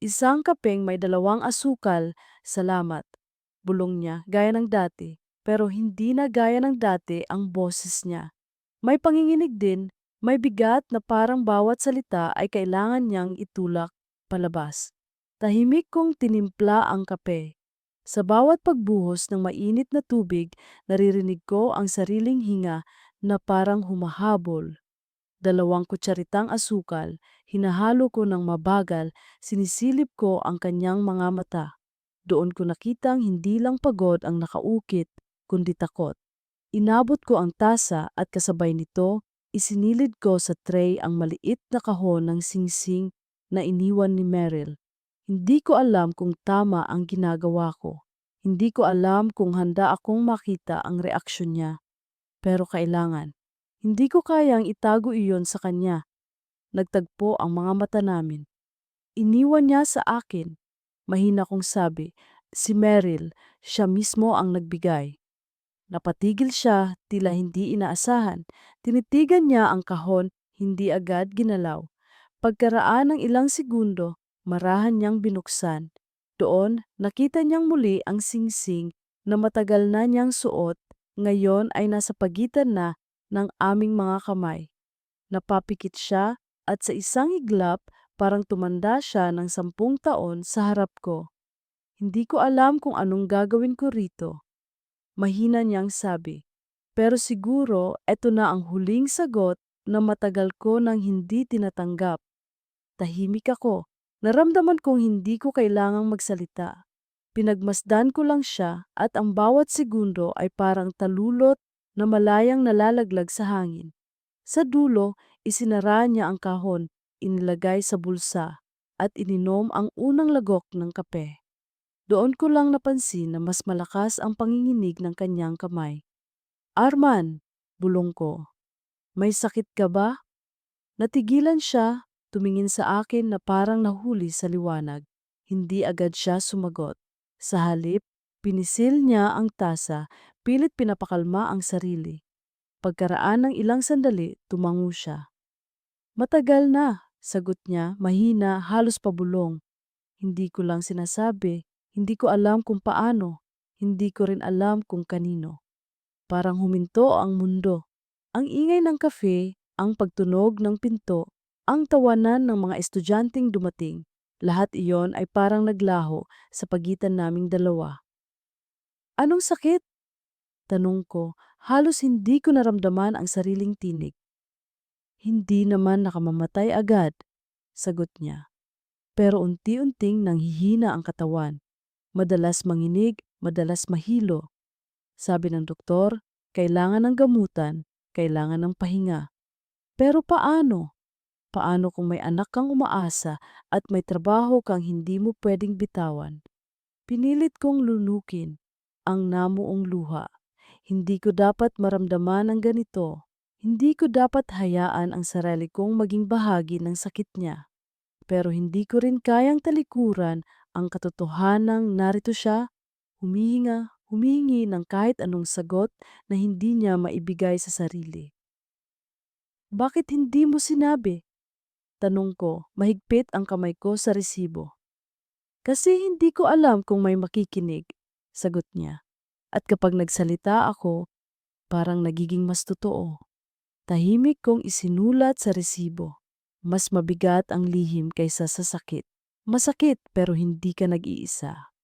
Isang kapeng may 2 asukal, salamat. Bulong niya, gaya ng dati. Pero hindi na gaya ng dati ang boses niya. May panginginig din, may bigat na parang bawat salita ay kailangan niyang itulak palabas. Tahimik kong tinimpla ang kape. Sa bawat pagbuhos ng mainit na tubig, naririnig ko ang sariling hinga na parang humahabol. 2 kutsaritang asukal, hinahalo ko ng mabagal, sinisilip ko ang kanyang mga mata. Doon ko nakitang hindi lang pagod ang nakaukit, kundi takot. Inabot ko ang tasa at kasabay nito, isinilid ko sa tray ang maliit na kahon ng singsing na iniwan ni Meryl. Hindi ko alam kung tama ang ginagawa ko. Hindi ko alam kung handa akong makita ang reaksyon niya. Pero kailangan. Hindi ko kayang itago iyon sa kanya. Nagtagpo ang mga mata namin. Iniwan niya sa akin. Mahina kong sabi, si Meryl, siya mismo ang nagbigay. Napatigil siya, tila hindi inaasahan. Tinitigan niya ang kahon, hindi agad ginalaw. Pagkaraan ng ilang segundo, marahan niyang binuksan. Doon, nakita niyang muli ang singsing na matagal na niyang suot, ngayon ay nasa pagitan na ng aming mga kamay. Napapikit siya at sa isang iglap parang tumanda siya ng 10 taon sa harap ko. Hindi ko alam kung anong gagawin ko rito. Mahina niyang sabi. Pero siguro eto na ang huling sagot na matagal ko nang hindi tinatanggap. Tahimik ako. Naramdaman kong hindi ko kailangang magsalita. Pinagmasdan ko lang siya at ang bawat segundo ay parang talulot na malayang nalalaglag sa hangin. Sa dulo, isinara niya ang kahon, inilagay sa bulsa, at ininom ang unang lagok ng kape. Doon ko lang napansin na mas malakas ang panginginig ng kanyang kamay. Arman, bulong ko, may sakit ka ba? Natigilan siya, tumingin sa akin na parang nahuli sa liwanag. Hindi agad siya sumagot. Sa halip, pinisil niya ang tasa, pilit pinapakalma ang sarili. Pagkaraan ng ilang sandali, tumango siya. Matagal na, sagot niya, mahina, halos pabulong. Hindi ko lang sinasabi, hindi ko alam kung paano, hindi ko rin alam kung kanino. Parang huminto ang mundo. Ang ingay ng kafe, ang pagtunog ng pinto, ang tawanan ng mga estudyanteng dumating, lahat iyon ay parang naglaho sa pagitan naming dalawa. Anong sakit? Tanong ko, halos hindi ko naramdaman ang sariling tinig. Hindi naman nakamamatay agad, sagot niya. pero unti-unting nanghihina ang katawan. Madalas manginig, madalas mahilo. Sabi ng doktor, kailangan ng gamutan, kailangan ng pahinga. Pero paano? Paano kung may anak kang umaasa at may trabaho kang hindi mo pwedeng bitawan? Pinilit kong lunukin ang namuong luha. Hindi ko dapat maramdaman ang ganito. Hindi ko dapat hayaan ang sarili kong maging bahagi ng sakit niya. Pero hindi ko rin kayang talikuran ang katotohanang narito siya, humihingi ng kahit anong sagot na hindi niya maibigay sa sarili. Bakit hindi mo sinabi? Tanong ko, mahigpit ang kamay ko sa resibo. Kasi hindi ko alam kung may makikinig, sagot niya. At kapag nagsalita ako, parang nagiging mas totoo. Tahimik kong isinulat sa resibo. Mas mabigat ang lihim kaysa sa sakit. Masakit pero hindi ka nag-iisa.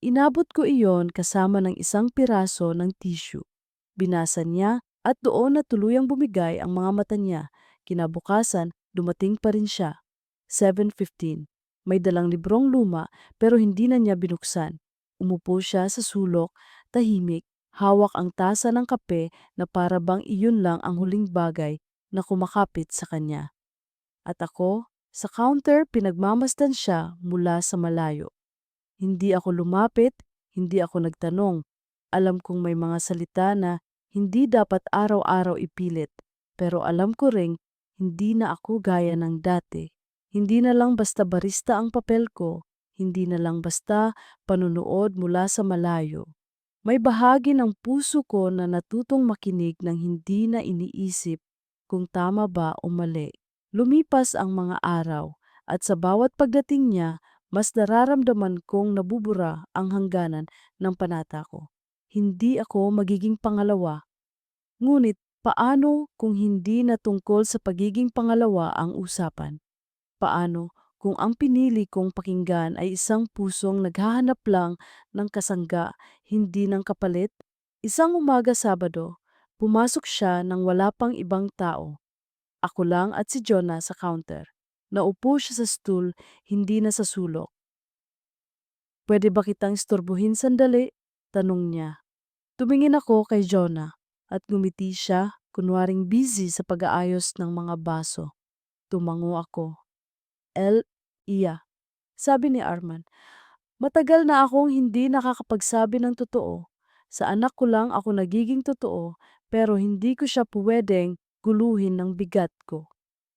Inabot ko iyon kasama ng isang piraso ng tissue. Binasa niya at doon na tuluyang bumigay ang mga mata niya. Kinabukasan, dumating pa rin siya. 7:15. May dalang librong luma pero hindi na niya binuksan. Umupo siya sa sulok, tahimik, hawak ang tasa ng kape na para bang iyon lang ang huling bagay na kumakapit sa kanya. At ako, sa counter pinagmamasdan siya mula sa malayo. Hindi ako lumapit, hindi ako nagtanong. Alam kong may mga salita na hindi dapat araw-araw ipilit, pero alam ko ring hindi na ako gaya ng dati. Hindi na lang basta barista ang papel ko, hindi na lang basta panunood mula sa malayo. May bahagi ng puso ko na natutong makinig ng hindi na iniisip kung tama ba o mali. Lumipas ang mga araw at sa bawat pagdating niya, mas nararamdaman kong nabubura ang hangganan ng panata ko. Hindi ako magiging pangalawa. Ngunit paano kung hindi na tungkol sa pagiging pangalawa ang usapan? Paano kung ang pinili kong pakinggan ay isang pusong naghahanap lang ng kasangga, hindi ng kapalit? Isang umaga Sabado, pumasok siya nang wala pang ibang tao. Ako lang at si Jonah sa counter. Naupo siya sa stool, hindi na sa sulok. Pwede ba kitang istorbohin sandali? Tanong niya. Tumingin ako kay Jonah at ngumiti siya, kunwaring busy sa pag-aayos ng mga baso. Tumango ako. Iya, sabi ni Arman. Matagal na akong hindi nakakapagsabi ng totoo. Sa anak ko lang ako nagiging totoo, pero hindi ko siya puwedeng guluhin ng bigat ko.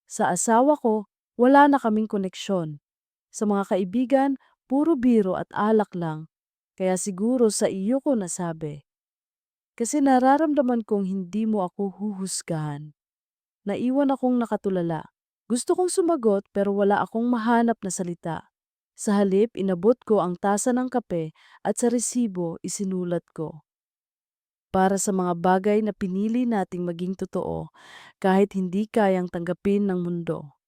Sa asawa ko, wala na kaming koneksyon. Sa mga kaibigan, puro biro at alak lang. Kaya siguro sa iyo ko nasabi. Kasi nararamdaman kong hindi mo ako huhusgahan. Naiwan akong nakatulala. Gusto kong sumagot pero wala akong mahanap na salita. Sa halip, inabot ko ang tasa ng kape at sa resibo isinulat ko. Para sa mga bagay na pinili nating maging totoo kahit hindi kayang tanggapin ng mundo.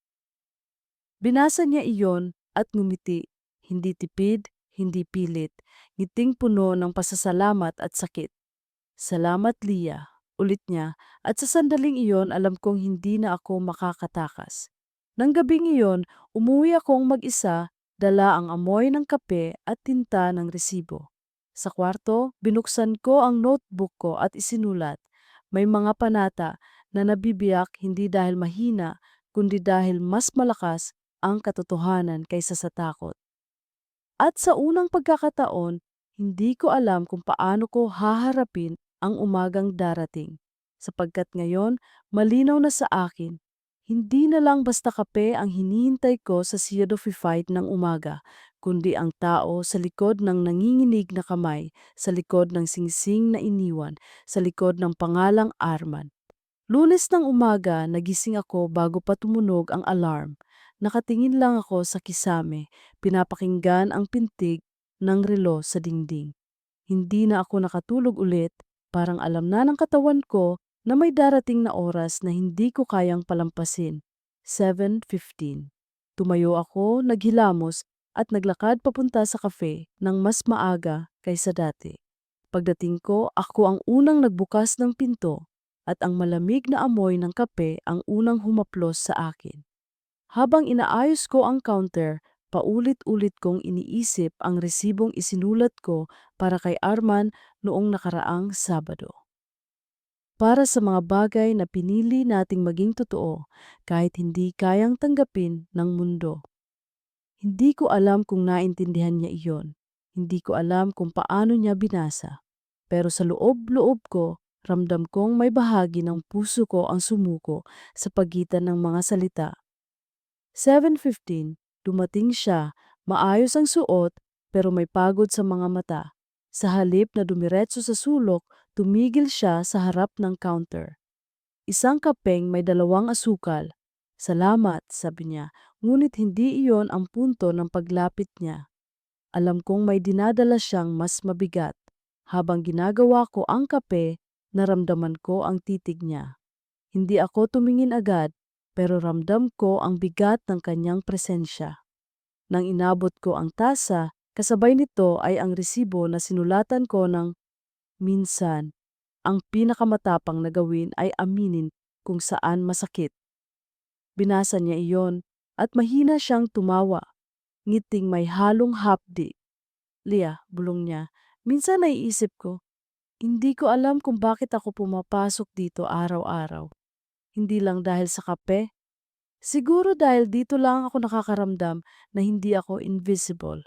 Binasa niya iyon at ngumiti, hindi tipid, hindi pilit, ngiting puno ng pasasalamat at sakit. Salamat Lia, ulit niya, at sa sandaling iyon alam kong hindi na ako makakatakas. Nang gabing iyon, umuwi akong mag-isa, dala ang amoy ng kape at tinta ng resibo. Sa kwarto, binuksan ko ang notebook ko at isinulat. May mga panata na nabibiyak hindi dahil mahina, kundi dahil mas malakas ang katotohanan kaysa sa takot. At sa unang pagkakataon, hindi ko alam kung paano ko haharapin ang umagang darating. Sapagkat ngayon, malinaw na sa akin, hindi na lang basta kape ang hinihintay ko sa Theodophy fight ng umaga, kundi ang tao sa likod ng nanginginig na kamay, sa likod ng singsing na iniwan, sa likod ng pangalang Arman. Lunes ng umaga, nagising ako bago pa tumunog ang alarm. Nakatingin lang ako sa kisame, pinapakinggan ang pintig ng relo sa dingding. Hindi na ako nakatulog ulit, parang alam na ng katawan ko na may darating na oras na hindi ko kayang palampasin. 7:15. Tumayo ako, naghilamos at naglakad papunta sa kafe ng mas maaga kaysa dati. Pagdating ko, ako ang unang nagbukas ng pinto at ang malamig na amoy ng kape ang unang humaplos sa akin. Habang inaayos ko ang counter, Paulit-ulit kong iniisip ang resibong isinulat ko para kay Arman noong nakaraang Sabado. Para sa mga bagay na pinili nating maging totoo kahit hindi kayang tanggapin ng mundo. Hindi ko alam kung naintindihan niya iyon. Hindi ko alam kung paano niya binasa. Pero sa loob-loob ko, ramdam kong may bahagi ng puso ko ang sumuko sa pagitan ng mga salita. 7:15, dumating siya, maayos ang suot pero may pagod sa mga mata. Sa halip na dumiretso sa sulok, tumigil siya sa harap ng counter. Isang kapeng may 2 asukal. Salamat, sabi niya, ngunit hindi iyon ang punto ng paglapit niya. Alam kong may dinadala siyang mas mabigat. Habang ginagawa ko ang kape, naramdaman ko ang titig niya. Hindi ako tumingin agad, pero ramdam ko ang bigat ng kanyang presensya. Nang inabot ko ang tasa, kasabay nito ay ang resibo na sinulatan ko ng minsan. Ang pinakamatapang na gawin ay aminin kung saan masakit. Binasa niya iyon at mahina siyang tumawa, ngiting may halong hapdi. Lia, bulong niya, minsan naiisip ko, hindi ko alam kung bakit ako pumapasok dito araw-araw. Hindi lang dahil sa kape. Siguro dahil dito lang ako nakakaramdam na hindi ako invisible.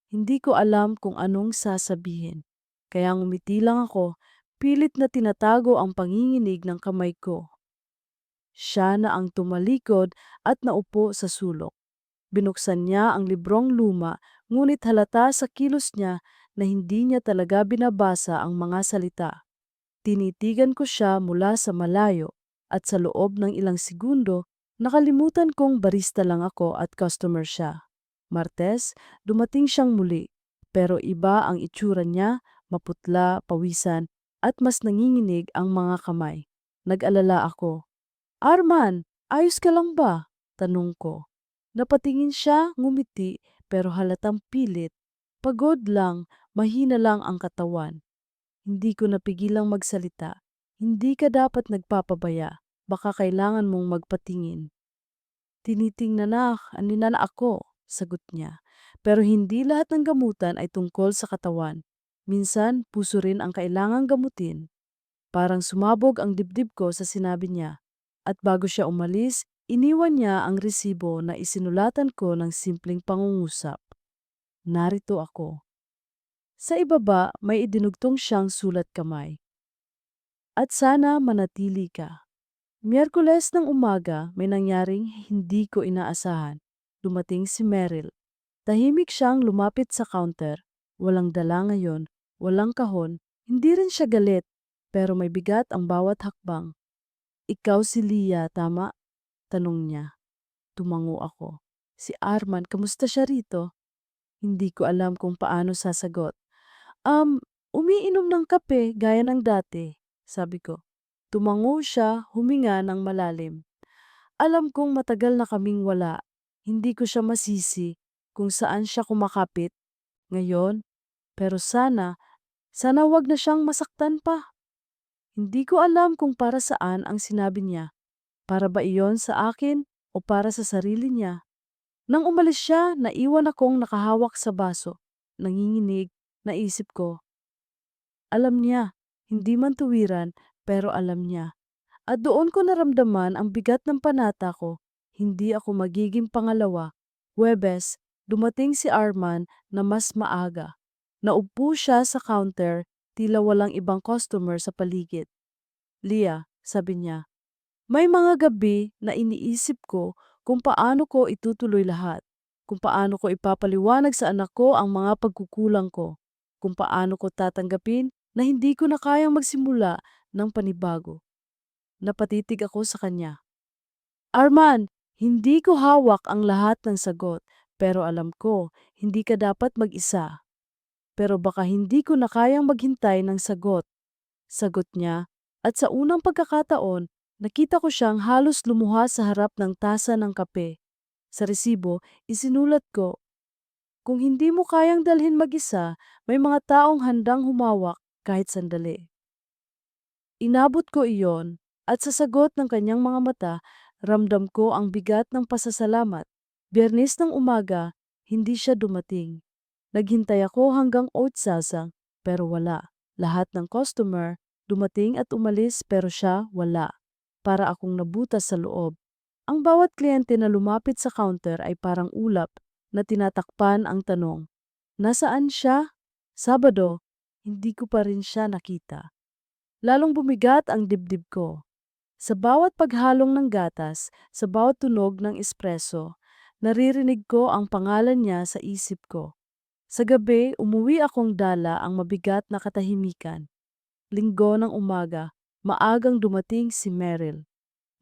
Hindi ko alam kung anong sasabihin. Kaya ngumiti lang ako, pilit na tinatago ang panginginig ng kamay ko. Siya na ang tumalikod at naupo sa sulok. Binuksan niya ang librong luma, ngunit halata sa kilos niya na hindi niya talaga binabasa ang mga salita. Tinitigan ko siya mula sa malayo at sa loob ng ilang segundo, nakalimutan kong barista lang ako at customer siya. Martes, dumating siyang muli, pero iba ang itsura niya, maputla, pawisan, at mas nanginginig ang mga kamay. Nag-alala ako. Arman, ayos ka lang ba? Tanong ko. Napatingin siya, ngumiti, pero halatang pilit. Pagod lang, mahina lang ang katawan. Hindi ko napigilang magsalita. Hindi ka dapat nagpapabaya. Baka kailangan mong magpatingin. Tinitingnan na ako, sagot niya. Pero hindi lahat ng gamutan ay tungkol sa katawan. Minsan, puso rin ang kailangang gamutin. Parang sumabog ang dibdib ko sa sinabi niya. At bago siya umalis, iniwan niya ang resibo na isinulatan ko ng simpleng pangungusap. Narito ako. Sa ibaba, may idinugtong siyang sulat kamay. At sana manatili ka. Miyerkules ng umaga, may nangyaring hindi ko inaasahan. Dumating si Meryl. Tahimik siyang lumapit sa counter. Walang dala ngayon, walang kahon, hindi rin siya galit, pero may bigat ang bawat hakbang. Ikaw si Lia, tama? Tanong niya. Tumango ako. Si Arman, kamusta siya rito? Hindi ko alam kung paano sasagot. Umiinom ng kape gaya ng dati, sabi ko. Tumango siya, huminga ng malalim. Alam kong matagal na kaming wala. Hindi ko siya masisi kung saan siya kumakapit ngayon, pero sana wag na siyang masaktan pa. Hindi ko alam kung para saan ang sinabi niya. Para ba iyon sa akin o para sa sarili niya? Nang umalis siya, naiwan akong nakahawak sa baso. Nanginginig, naisip ko. Alam niya, hindi man tuwiran, pero alam niya. At doon ko naramdaman ang bigat ng panata ko. Hindi ako magiging pangalawa. Huwebes, dumating si Arman na mas maaga. Naupo siya sa counter, tila walang ibang customer sa paligid. Lia, sabi niya, may mga gabi na iniisip ko kung paano ko itutuloy lahat. Kung paano ko ipapaliwanag sa anak ko ang mga pagkukulang ko. Kung paano ko tatanggapin na hindi ko na kayang magsimula ng panibago. Napatitig ako sa kanya. Arman, hindi ko hawak ang lahat ng sagot, pero alam ko, hindi ka dapat mag-isa. Pero baka hindi ko na kayang maghintay ng sagot. Sagot niya, at sa unang pagkakataon, nakita ko siyang halos lumuha sa harap ng tasa ng kape. Sa resibo, isinulat ko, kung hindi mo kayang dalhin mag-isa, may mga taong handang humawak kahit sandali. Inabot ko iyon, at sa sagot ng kanyang mga mata, ramdam ko ang bigat ng pasasalamat. Biyernes ng umaga, hindi siya dumating. Naghintay ako hanggang otsasa, pero wala. Lahat ng customer, dumating at umalis pero siya wala. Para akong nabutas sa loob. Ang bawat kliyente na lumapit sa counter ay parang ulap na tinatakpan ang tanong. Nasaan siya? Sabado, hindi ko pa rin siya nakita. Lalong bumigat ang dibdib ko. Sa bawat paghalong ng gatas, sa bawat tunog ng espresso, naririnig ko ang pangalan niya sa isip ko. Sa gabi, umuwi akong dala ang mabigat na katahimikan. Linggo ng umaga, maagang dumating si Meryl.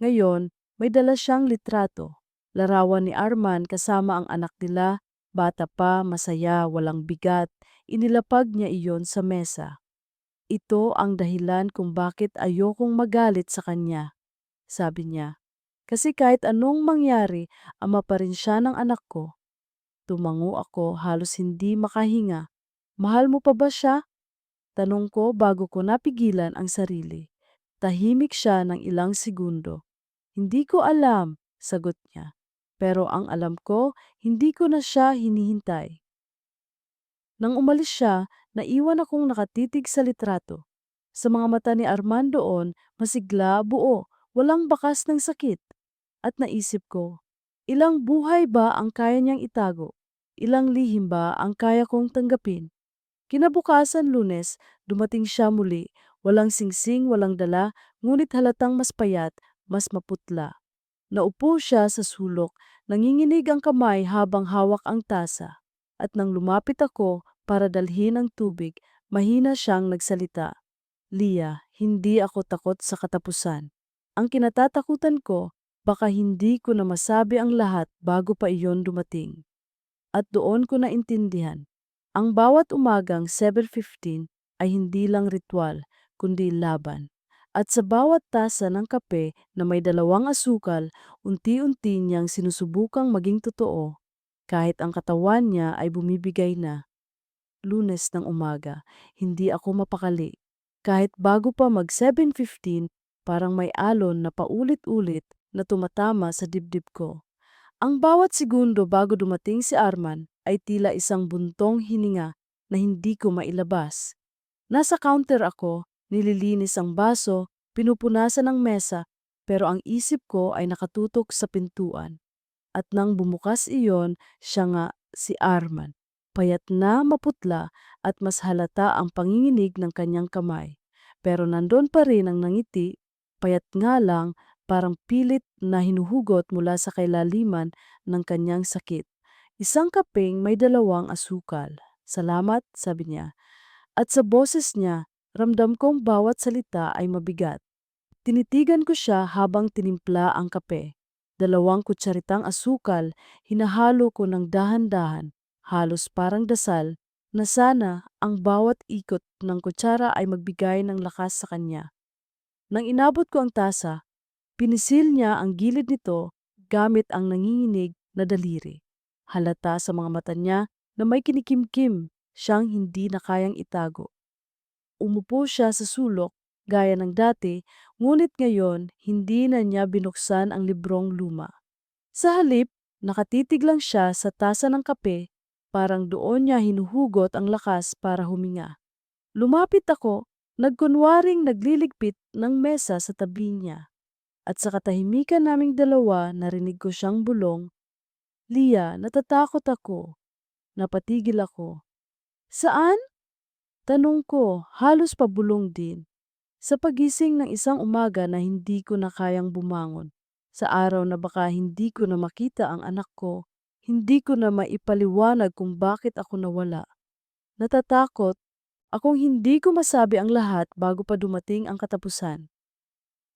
Ngayon, may dala siyang litrato. Larawan ni Arman kasama ang anak nila, bata pa, masaya, walang bigat. Inilapag niya iyon sa mesa. Ito ang dahilan kung bakit ayokong magalit sa kanya, sabi niya. Kasi kahit anong mangyari, ama pa rin siya ng anak ko. Tumango ako halos hindi makahinga. Mahal mo pa ba siya? Tanong ko bago ko napigilan ang sarili. Tahimik siya ng ilang segundo. Hindi ko alam, sagot niya. Pero ang alam ko, hindi ko na siya hinihintay. Nang umalis siya, naiwan akong nakatitig sa litrato. Sa mga mata ni Armando doon, masigla, buo, walang bakas ng sakit. At naisip ko, ilang buhay ba ang kaya niyang itago? Ilang lihim ba ang kaya kong tanggapin? Kinabukasan Lunes, dumating siya muli, walang singsing, walang dala, ngunit halatang mas payat, mas maputla. Naupo siya sa sulok, nanginginig ang kamay habang hawak ang tasa. At nang lumapit ako para dalhin ang tubig, mahina siyang nagsalita. Lia, hindi ako takot sa katapusan. Ang kinatatakutan ko, baka hindi ko na masabi ang lahat bago pa iyon dumating. At doon ko naintindihan. Ang bawat umagang 7:15 ay hindi lang ritual, kundi laban. At sa bawat tasa ng kape na may dalawang asukal, unti-unti niyang sinusubukang maging totoo, kahit ang katawan niya ay bumibigay na. Lunes ng umaga, hindi ako mapakali. Kahit bago pa mag 7:15, parang may alon na paulit-ulit na tumatama sa dibdib ko. Ang bawat segundo bago dumating si Arman ay tila isang buntong hininga na hindi ko mailabas. Nasa counter ako, nililinis ang baso, pinupunasan ang mesa, pero ang isip ko ay nakatutok sa pintuan. At nang bumukas iyon, siya nga si Arman. Payat na maputla at mas halata ang panginginig ng kanyang kamay. Pero nandun pa rin ang nangiti, payat nga lang, parang pilit na hinuhugot mula sa kailaliman ng kanyang sakit. Isang kapeng may dalawang asukal. Salamat, sabi niya. At sa boses niya, ramdam kong bawat salita ay mabigat. Tinitigan ko siya habang tinimpla ang kape. Dalawang kutsaritang asukal, hinahalo ko ng dahan-dahan, halos parang dasal, na sana ang bawat ikot ng kutsara ay magbigay ng lakas sa kanya. Nang inabot ko ang tasa, pinisil niya ang gilid nito gamit ang nanginginig na daliri. Halata sa mga mata niya na may kinikimkim siyang hindi na kayang itago. Umupo siya sa sulok gaya ng dati, ngunit ngayon hindi na niya binuksan ang librong luma. Sa halip, nakatitig lang siya sa tasa ng kape, parang doon niya hinuhugot ang lakas para huminga. Lumapit ako, nagkunwaring nagliligpit ng mesa sa tabi niya. At sa katahimikan naming dalawa, narinig ko siyang bulong, Lia, natatakot ako. Napatigil ako. Saan? Tanong ko, halos pabulong din. Sa pagising ng isang umaga na hindi ko na kayang bumangon. Sa araw na baka hindi ko na makita ang anak ko, hindi ko na maipaliwanag kung bakit ako nawala. Natatakot, akong hindi ko masabi ang lahat bago pa dumating ang katapusan.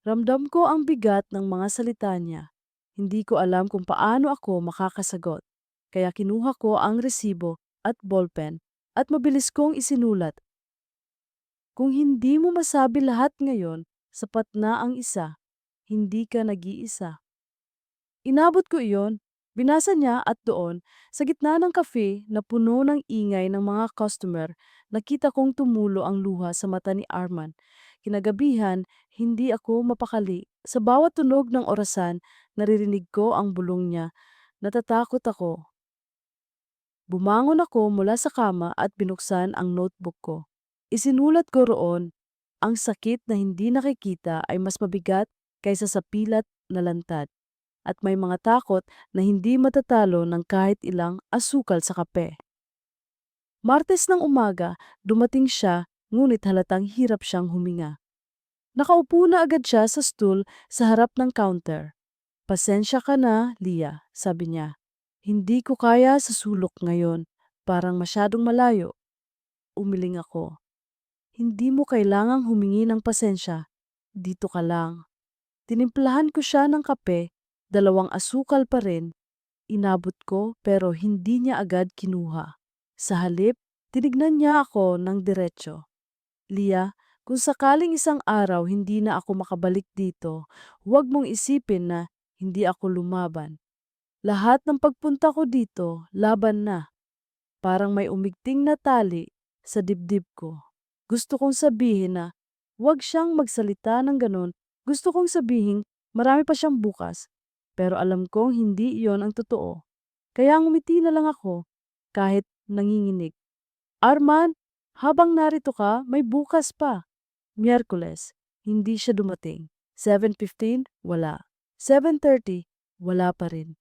Ramdam ko ang bigat ng mga salita niya. Hindi ko alam kung paano ako makakasagot. Kaya kinuha ko ang resibo at ballpen at mabilis kong isinulat. Kung hindi mo masabi lahat ngayon, sapat na ang isa. Hindi ka nag-iisa. Inabot ko iyon, binasa niya at doon, sa gitna ng cafe na puno ng ingay ng mga customer, nakita kong tumulo ang luha sa mata ni Arman. Kinagabihan, hindi ako mapakali. Sa bawat tunog ng orasan, naririnig ko ang bulong niya. Natatakot ako. Bumangon ako mula sa kama at binuksan ang notebook ko. Isinulat ko roon, ang sakit na hindi nakikita ay mas mabigat kaysa sa pilat na lantad at may mga takot na hindi matatalo ng kahit ilang asukal sa kape. Martes ng umaga, dumating siya ngunit halatang hirap siyang huminga. Nakaupo na agad siya sa stool sa harap ng counter. "Pasensya ka na, Lia," sabi niya. "Hindi ko kaya sa sulok ngayon. Parang masyadong malayo." Umiling ako. "Hindi mo kailangang humingi ng pasensya. Dito ka lang." Tinimplahan ko siya ng kape, 2 asukal pa rin. Inabot ko pero hindi niya agad kinuha. Sa halip, tinignan niya ako ng diretso. "Lia, kung sakaling isang araw hindi na ako makabalik dito, huwag mong isipin na hindi ako lumaban. Lahat ng pagpunta ko dito, laban na. Parang may umigting na tali sa dibdib ko. Gusto kong sabihin na huwag siyang magsalita ng ganun. Gusto kong sabihin marami pa siyang bukas. Pero alam kong hindi iyon ang totoo. Kaya ngumiti na lang ako kahit nanginginig. Arman, habang narito ka, may bukas pa. Miyerkules, hindi siya dumating. 7:15, wala. 7:30, wala pa rin.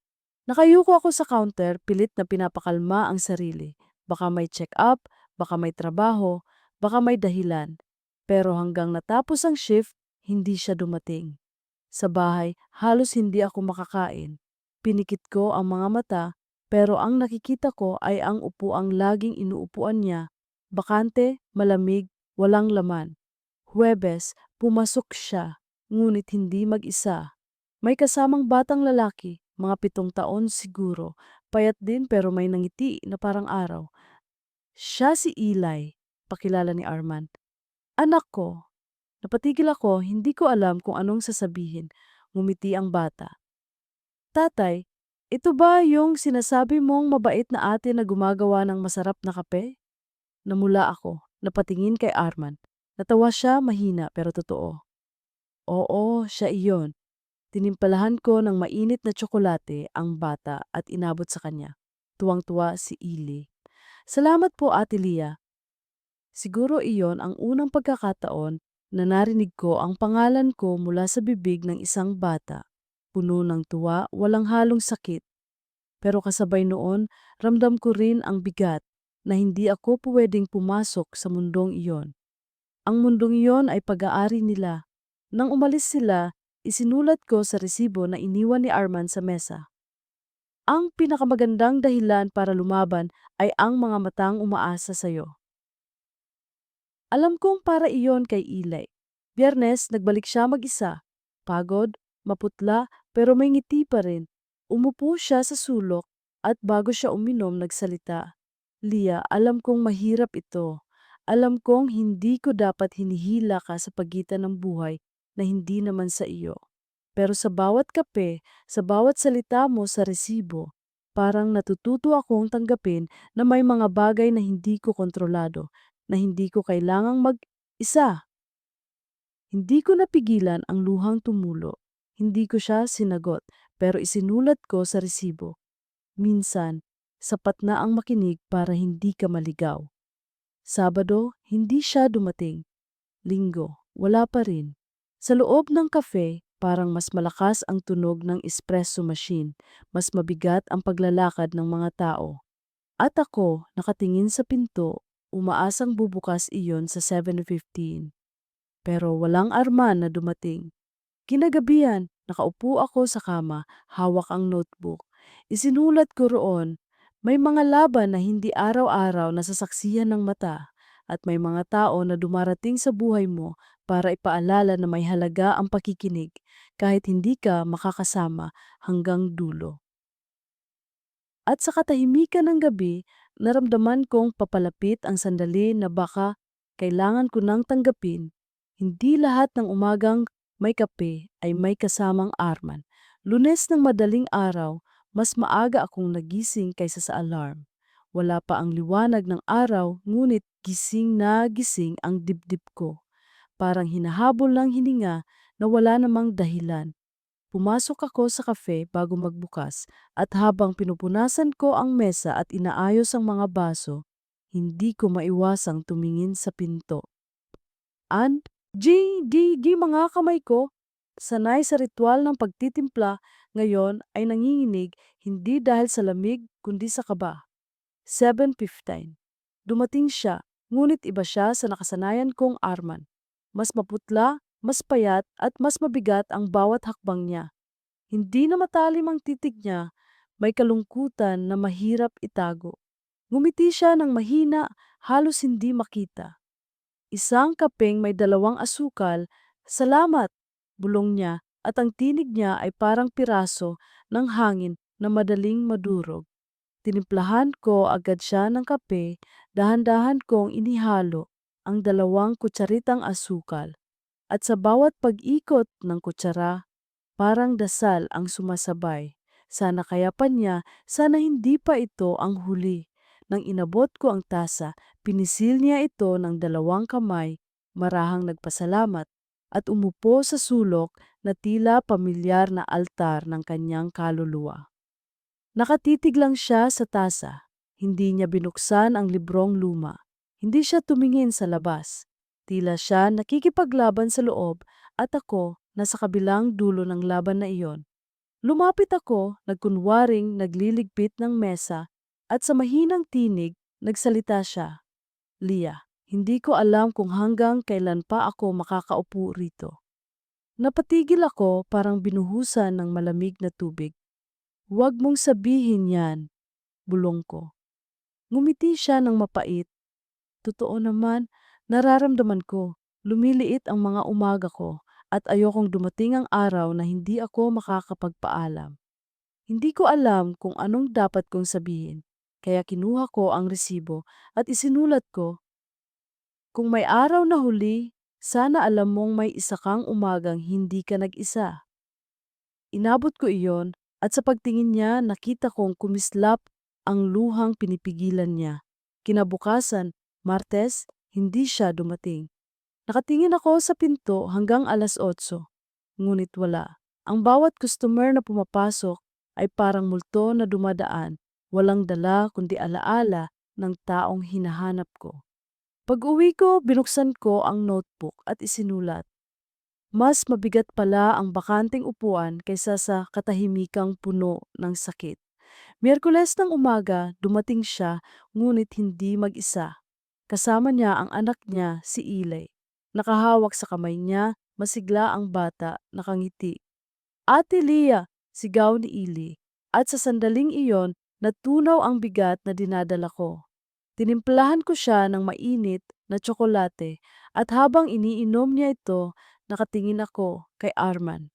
Nakayuko ako sa counter, pilit na pinapakalma ang sarili. Baka may check-up, baka may trabaho, baka may dahilan. Pero hanggang natapos ang shift, hindi siya dumating. Sa bahay, halos hindi ako makakain. Pinikit ko ang mga mata, pero ang nakikita ko ay ang upuang laging inuupuan niya. Bakante, malamig, walang laman. Huwebes, pumasok siya, ngunit hindi mag-isa. May kasamang batang lalaki, mga 7 taon siguro, payat din pero may nangiti na parang araw. Siya si Eli, pakilala ni Arman. "Anak ko." Napatigil ako, hindi ko alam kung anong sasabihin. Ngumiti ang bata. "Tatay, ito ba yung sinasabi mong mabait na ate na gumagawa ng masarap na kape?" Namula ako, napatingin kay Arman. Natawa siya mahina pero totoo. "Oo, siya iyon." Tinimpalahan ko ng mainit na tsokolate ang bata at inabot sa kanya. Tuwang-tuwa si Ili. "Salamat po, Ate Lia." Siguro iyon ang unang pagkakataon na narinig ko ang pangalan ko mula sa bibig ng isang bata. Puno ng tuwa, walang halong sakit. Pero kasabay noon, ramdam ko rin ang bigat na hindi ako pwedeng pumasok sa mundong iyon. Ang mundong iyon ay pag-aari nila. Nang umalis sila, isinulat ko sa resibo na iniwan ni Arman sa mesa. Ang pinakamagandang dahilan para lumaban ay ang mga matang umaasa sa'yo. Alam kong para iyon kay Ilay. Biyernes, nagbalik siya mag-isa. Pagod, maputla, pero may ngiti pa rin. Umupo siya sa sulok at bago siya uminom nagsalita. "Lia, alam kong mahirap ito. Alam kong hindi ko dapat hinihila ka sa pagitan ng buhay na hindi naman sa iyo. Pero sa bawat kape, sa bawat salita mo sa resibo, parang natututo akong tanggapin na may mga bagay na hindi ko kontrolado, na hindi ko kailangang mag-isa." Hindi ko napigilan ang luhang tumulo. Hindi ko siya sinagot, pero isinulat ko sa resibo. Minsan, sapat na ang makinig para hindi ka maligaw. Sabado, hindi siya dumating. Linggo, wala pa rin. Sa loob ng kafe, parang mas malakas ang tunog ng espresso machine, mas mabigat ang paglalakad ng mga tao. At ako, nakatingin sa pinto, umaasang bubukas iyon sa 7:15. Pero walang arman na dumating. Kinagabihan, nakaupo ako sa kama, hawak ang notebook. Isinulat ko roon, may mga laban na hindi araw-araw nasasaksihan ng mata at may mga tao na dumarating sa buhay mo para ipaalala na may halaga ang pakikinig kahit hindi ka makakasama hanggang dulo. At sa katahimikan ng gabi, naramdaman kong papalapit ang sandali na baka kailangan ko nang tanggapin. Hindi lahat ng umagang may kape ay may kasamang Arman. Lunes ng madaling araw, mas maaga akong nagising kaysa sa alarm. Wala pa ang liwanag ng araw, ngunit gising na gising ang dibdib ko. Parang hinahabol ng hininga na wala namang dahilan. Pumasok ako sa kafe bago magbukas at habang pinupunasan ko ang mesa at inaayos ang mga baso, hindi ko maiwasang tumingin sa pinto. And, mga kamay ko, sanay sa ritual ng pagtitimpla, ngayon ay nanginginig hindi dahil sa lamig kundi sa kaba. 7:15. Dumating siya, ngunit iba siya sa nakasanayan kong Arman. Mas maputla, mas payat at mas mabigat ang bawat hakbang niya. Hindi na matalim ang titig niya, may kalungkutan na mahirap itago. Ngumiti siya ng mahina, halos hindi makita. Isang kapeng may 2 asukal, salamat, bulong niya at ang tinig niya ay parang piraso ng hangin na madaling madurog. Tinimplahan ko agad siya ng kape, dahan-dahan kong inihalo ang 2 kutsaritang asukal. At sa bawat pag-ikot ng kutsara, parang dasal ang sumasabay. Sana kaya pa niya, sana hindi pa ito ang huli. Nang inabot ko ang tasa, pinisil niya ito ng 2 kamay, marahang nagpasalamat, at umupo sa sulok na tila pamilyar na altar ng kanyang kaluluwa. Nakatitig lang siya sa tasa. Hindi niya binuksan ang librong luma. Hindi siya tumingin sa labas. Tila siya nakikipaglaban sa loob at ako nasa kabilang dulo ng laban na iyon. Lumapit ako, nagkunwaring nagliligpit ng mesa at sa mahinang tinig nagsalita siya. Lia, hindi ko alam kung hanggang kailan pa ako makakaupo rito. Napatigil ako parang binuhusan ng malamig na tubig. Huwag mong sabihin yan, bulong ko. Ngumiti siya ng mapait. Totoo naman, nararamdaman ko, lumiliit ang mga umaga ko at ayokong dumating ang araw na hindi ako makakapagpaalam. Hindi ko alam kung anong dapat kong sabihin, kaya kinuha ko ang resibo at isinulat ko, kung may araw na huli, sana alam mong may isa kang umagang hindi ka nag-isa. Inabot ko iyon at sa pagtingin niya nakita kong kumislap ang luhang pinipigilan niya. Kinabukasan, Martes, hindi siya dumating. Nakatingin ako sa pinto hanggang 8:00, ngunit wala. Ang bawat customer na pumapasok ay parang multo na dumadaan, walang dala kundi alaala ng taong hinahanap ko. Pag-uwi ko, binuksan ko ang notebook at isinulat. Mas mabigat pala ang bakanting upuan kaysa sa katahimikang puno ng sakit. Miyerkules ng umaga, dumating siya, ngunit hindi mag-isa. Kasama niya ang anak niya, si Ilay. Nakahawak sa kamay niya, masigla ang bata, nakangiti. Ate Lia, sigaw ni Ili. At sa sandaling iyon, natunaw ang bigat na dinadala ko. Tinimplahan ko siya ng mainit na tsokolate at habang iniinom niya ito, nakatingin ako kay Arman.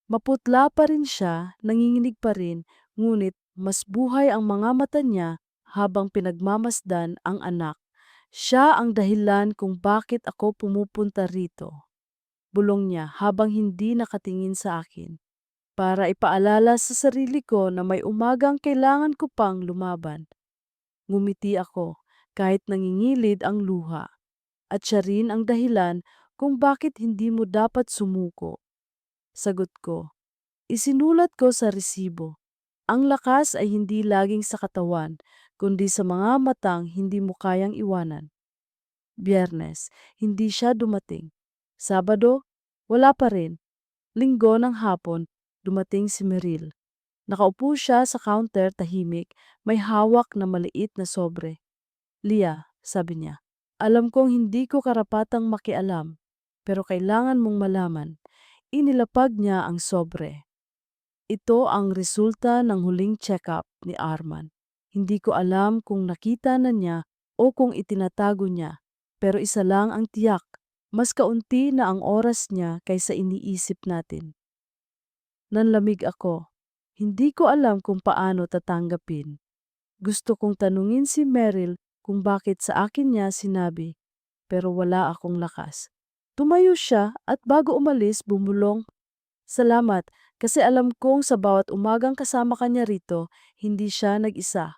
Maputla pa rin siya, nanginginig pa rin, ngunit mas buhay ang mga mata niya habang pinagmamasdan ang anak. Siya ang dahilan kung bakit ako pumupunta rito. Bulong niya habang hindi nakatingin sa akin. Para ipaalala sa sarili ko na may umagang kailangan ko pang lumaban. Ngumiti ako kahit nangingilid ang luha. At siya rin ang dahilan kung bakit hindi mo dapat sumuko. Sagot ko. Isinulat ko sa resibo. Ang lakas ay hindi laging sa katawan, kundi sa mga matang hindi mo kayang iwanan. Biyernes, hindi siya dumating. Sabado, wala pa rin. Linggo ng hapon, dumating si Meril. Nakaupo siya sa counter tahimik, may hawak na maliit na sobre. Lia, sabi niya, alam kong hindi ko karapatang makialam, pero kailangan mong malaman. Inilapag niya ang sobre. Ito ang resulta ng huling check-up ni Arman. Hindi ko alam kung nakita na niya o kung itinatago niya, pero isa lang ang tiyak, mas kaunti na ang oras niya kaysa iniisip natin. Nanlamig ako. Hindi ko alam kung paano tatanggapin. Gusto kong tanungin si Meryl kung bakit sa akin niya sinabi, pero wala akong lakas. Tumayo siya at bago umalis bumulong, salamat kasi alam kong sa bawat umagang kasama kanya rito, hindi siya nag-isa.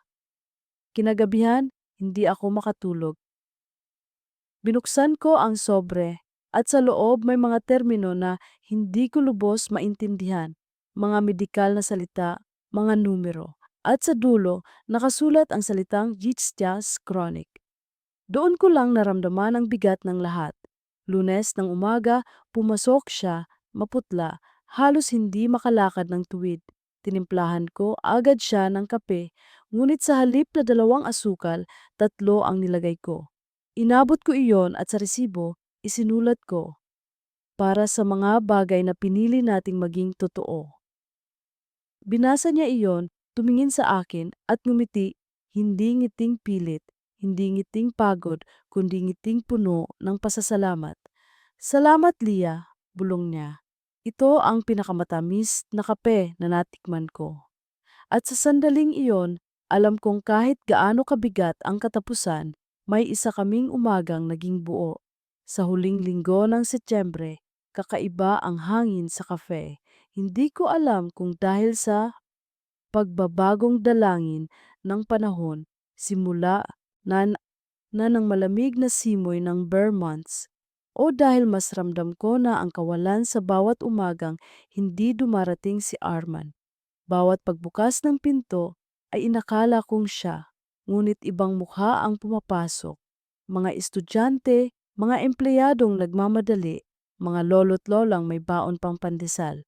Kinagabihan, hindi ako makatulog. Binuksan ko ang sobre at sa loob may mga termino na hindi ko lubos maintindihan. mga medikal na salita, mga numero. At sa dulo, nakasulat ang salitang Jitzjas Chronic. Doon ko lang naramdaman ang bigat ng lahat. Lunes ng umaga, pumasok siya, maputla, halos hindi makalakad ng tuwid. Tinimplahan ko agad siya ng kape, ngunit sa halip na 2 asukal, 3 ang nilagay ko. Inabot ko iyon at sa resibo, isinulat ko, para sa mga bagay na pinili nating maging totoo. Binasa niya iyon, tumingin sa akin at ngumiti, hindi ngiting pilit, hindi ngiting pagod, kundi ngiting puno ng pasasalamat. Salamat, Lia, bulong niya. Ito ang pinakamatamis na kape na natikman ko. At sa sandaling iyon, alam kong kahit gaano kabigat ang katapusan, may isa kaming umagang naging buo. Sa huling linggo ng Setyembre, kakaiba ang hangin sa kafe. Hindi ko alam kung dahil sa pagbabagong dalangin ng panahon, simula na, na ng malamig na simoy ng bare months, o dahil mas ramdam ko na ang kawalan sa bawat umagang hindi dumarating si Arman. Bawat pagbukas ng pinto ay inakala kong siya, ngunit ibang mukha ang pumapasok. Mga estudyante, mga empleyadong nagmamadali, mga lolo't lolang may baon pang pandesal.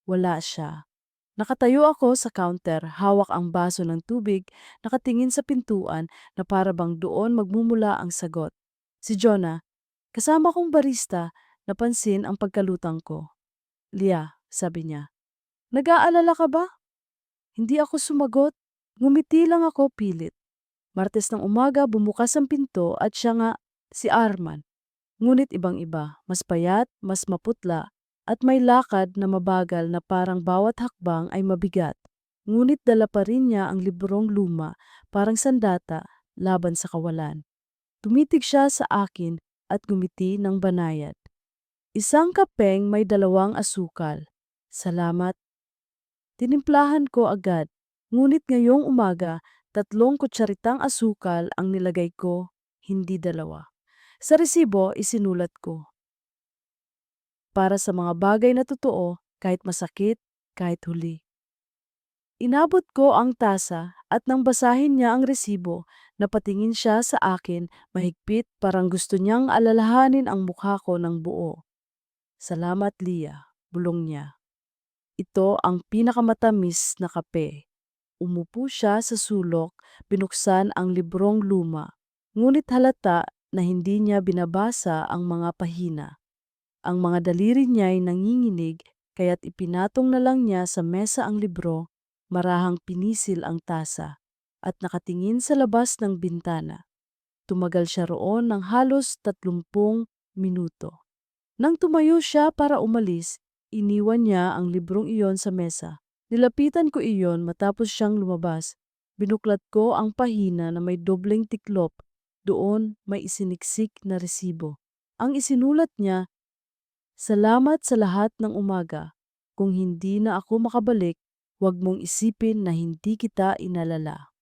Wala siya. Nakatayo ako sa counter, hawak ang baso ng tubig, nakatingin sa pintuan na para bang doon magmumula ang sagot. Si Jonah, kasama kong barista, napansin ang pagkalutang ko. Lia, sabi niya, nag-aalala ka ba? Hindi ako sumagot. Ngumiti lang ako pilit. Martes ng umaga bumukas ang pinto at siya nga, si Arman. Ngunit ibang-iba, mas payat, mas maputla, at may lakad na mabagal na parang bawat hakbang ay mabigat. Ngunit dala pa rin niya ang librong luma, parang sandata, laban sa kawalan. Tumitig siya sa akin at gumiti ng banayad. Isang kapeng may 2 asukal. Salamat. Tinimplahan ko agad, ngunit ngayong umaga, 3 kutsaritang asukal ang nilagay ko, hindi 2. Sa resibo, isinulat ko, para sa mga bagay na totoo, kahit masakit, kahit huli. Inabot ko ang tasa at nang basahin niya ang resibo, napatingin siya sa akin mahigpit, parang gusto niyang alalahanin ang mukha ko ng buo. Salamat, Lia, bulong niya. Ito ang pinakamatamis na kape. Umupo siya sa sulok, binuksan ang librong luma. Ngunit halata na hindi niya binabasa ang mga pahina. Ang mga daliri niya ay nanginginig, kaya't ipinatong na lang niya sa mesa ang libro, marahang pinisil ang tasa, at nakatingin sa labas ng bintana. Tumagal siya roon ng halos 30 minuto. Nang tumayo siya para umalis, iniwan niya ang librong iyon sa mesa. Nilapitan ko iyon matapos siyang lumabas. Binuklat ko ang pahina na may dobleng tiklop. Doon may isiniksik na resibo. Ang isinulat niya, salamat sa lahat ng umaga. Kung hindi na ako makabalik, huwag mong isipin na hindi kita inalala.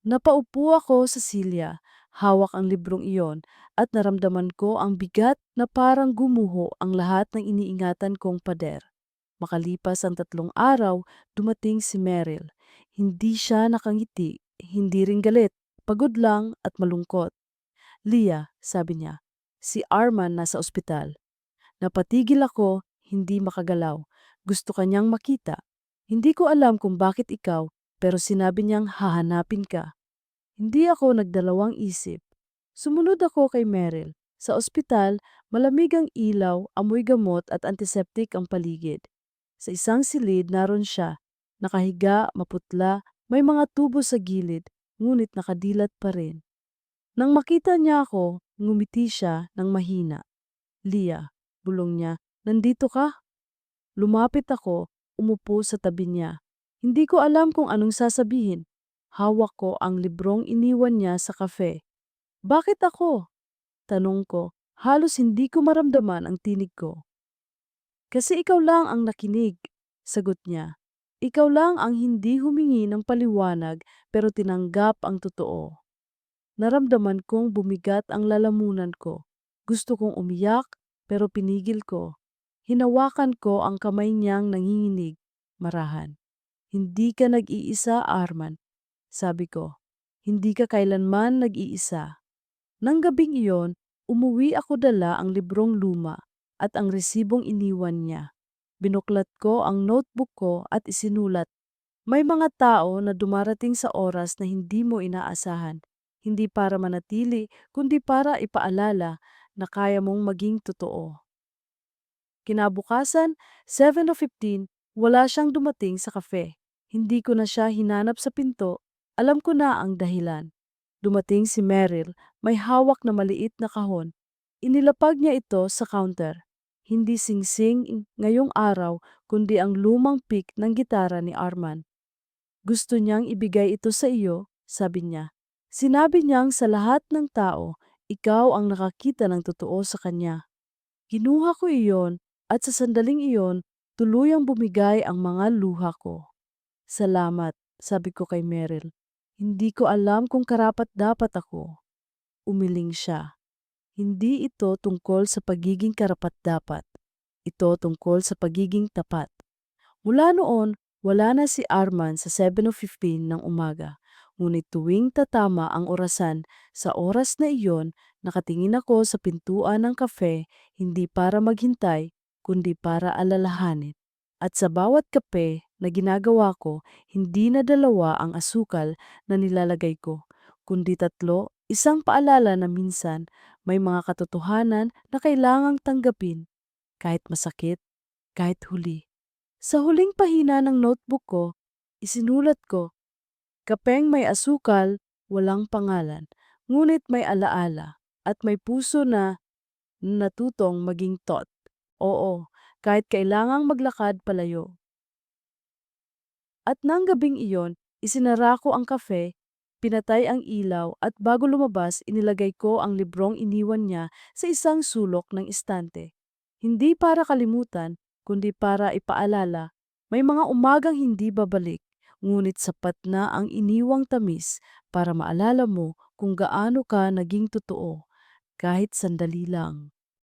Napaupo ako sa silya, hawak ang librong iyon at naramdaman ko ang bigat na parang gumuho ang lahat ng iniingatan kong pader. Makalipas ang 3 araw, dumating si Meryl. Hindi siya nakangiti, hindi rin galit, pagod lang at malungkot. Lia, sabi niya, si Arman nasa ospital. Napatigil ako, hindi makagalaw. Gusto kanyang makita. Hindi ko alam kung bakit ikaw, pero sinabi niyang hahanapin ka. Hindi ako nagdalawang isip. Sumunod ako kay Meryl. Sa ospital, malamig ang ilaw, amoy gamot at antiseptic ang paligid. Sa isang silid naroon siya, nakahiga, maputla, may mga tubo sa gilid, ngunit nakadilat pa rin. Nang makita niya ako, ngumiti siya ng mahina. Lia, bulong niya, nandito ka? Lumapit ako, umupo sa tabi niya. Hindi ko alam kung anong sasabihin. Hawak ko ang librong iniwan niya sa kafe. Bakit ako? Tanong ko, halos hindi ko maramdaman ang tinig ko. Kasi ikaw lang ang nakinig, sagot niya. Ikaw lang ang hindi humingi ng paliwanag pero tinanggap ang totoo. Naramdaman kong bumigat ang lalamunan ko. Gusto kong umiyak pero pinigil ko. Hinawakan ko ang kamay niyang nanginginig, marahan. Hindi ka nag-iisa, Arman, sabi ko. Hindi ka kailanman nag-iisa. Nang gabing iyon, umuwi ako dala ang librong luma at ang resibong iniwan niya. Binuklat ko ang notebook ko at isinulat, may mga tao na dumarating sa oras na hindi mo inaasahan, hindi para manatili, kundi para ipaalala na kaya mong maging totoo. Kinabukasan, 7:15, wala siyang dumating sa kafe. Hindi ko na siya hinanap sa pinto, alam ko na ang dahilan. Dumating si Meryl, may hawak na maliit na kahon. Inilapag niya ito sa counter. Hindi singsing ngayong araw, kundi ang lumang pick ng gitara ni Arman. Gusto niyang ibigay ito sa iyo, sabi niya. Sinabi niyang sa lahat ng tao, ikaw ang nakakita ng totoo sa kanya. Kinuha ko iyon at sa sandaling iyon, tuluyang bumigay ang mga luha ko. Salamat, sabi ko kay Meryl. Hindi ko alam kung karapat-dapat ako. Umiling siya. Hindi ito tungkol sa pagiging karapat-dapat. Ito tungkol sa pagiging tapat. Mula noon, wala na si Arman sa 7:15 ng umaga. Ngunit tuwing tatama ang orasan, sa oras na iyon, nakatingin ako sa pintuan ng kafe, hindi para maghintay, kundi para alalahanin. At sa bawat kape na ginagawa ko, hindi na dalawa ang asukal na nilalagay ko, kundi tatlo, isang paalala na minsan may mga katotohanan na kailangang tanggapin, kahit masakit, kahit huli. Sa huling pahina ng notebook ko, isinulat ko, kapeng may asukal, walang pangalan, ngunit may alaala at may puso na natutong maging tot. Oo, kahit kailangang maglakad palayo. At nang gabing iyon, isinara ko ang kafe, pinatay ang ilaw at bago lumabas inilagay ko ang librong iniwan niya sa isang sulok ng istante. Hindi para kalimutan, kundi para ipaalala, may mga umagang hindi babalik, ngunit sapat na ang iniwang tamis para maalala mo kung gaano ka naging totoo, kahit sandali lang.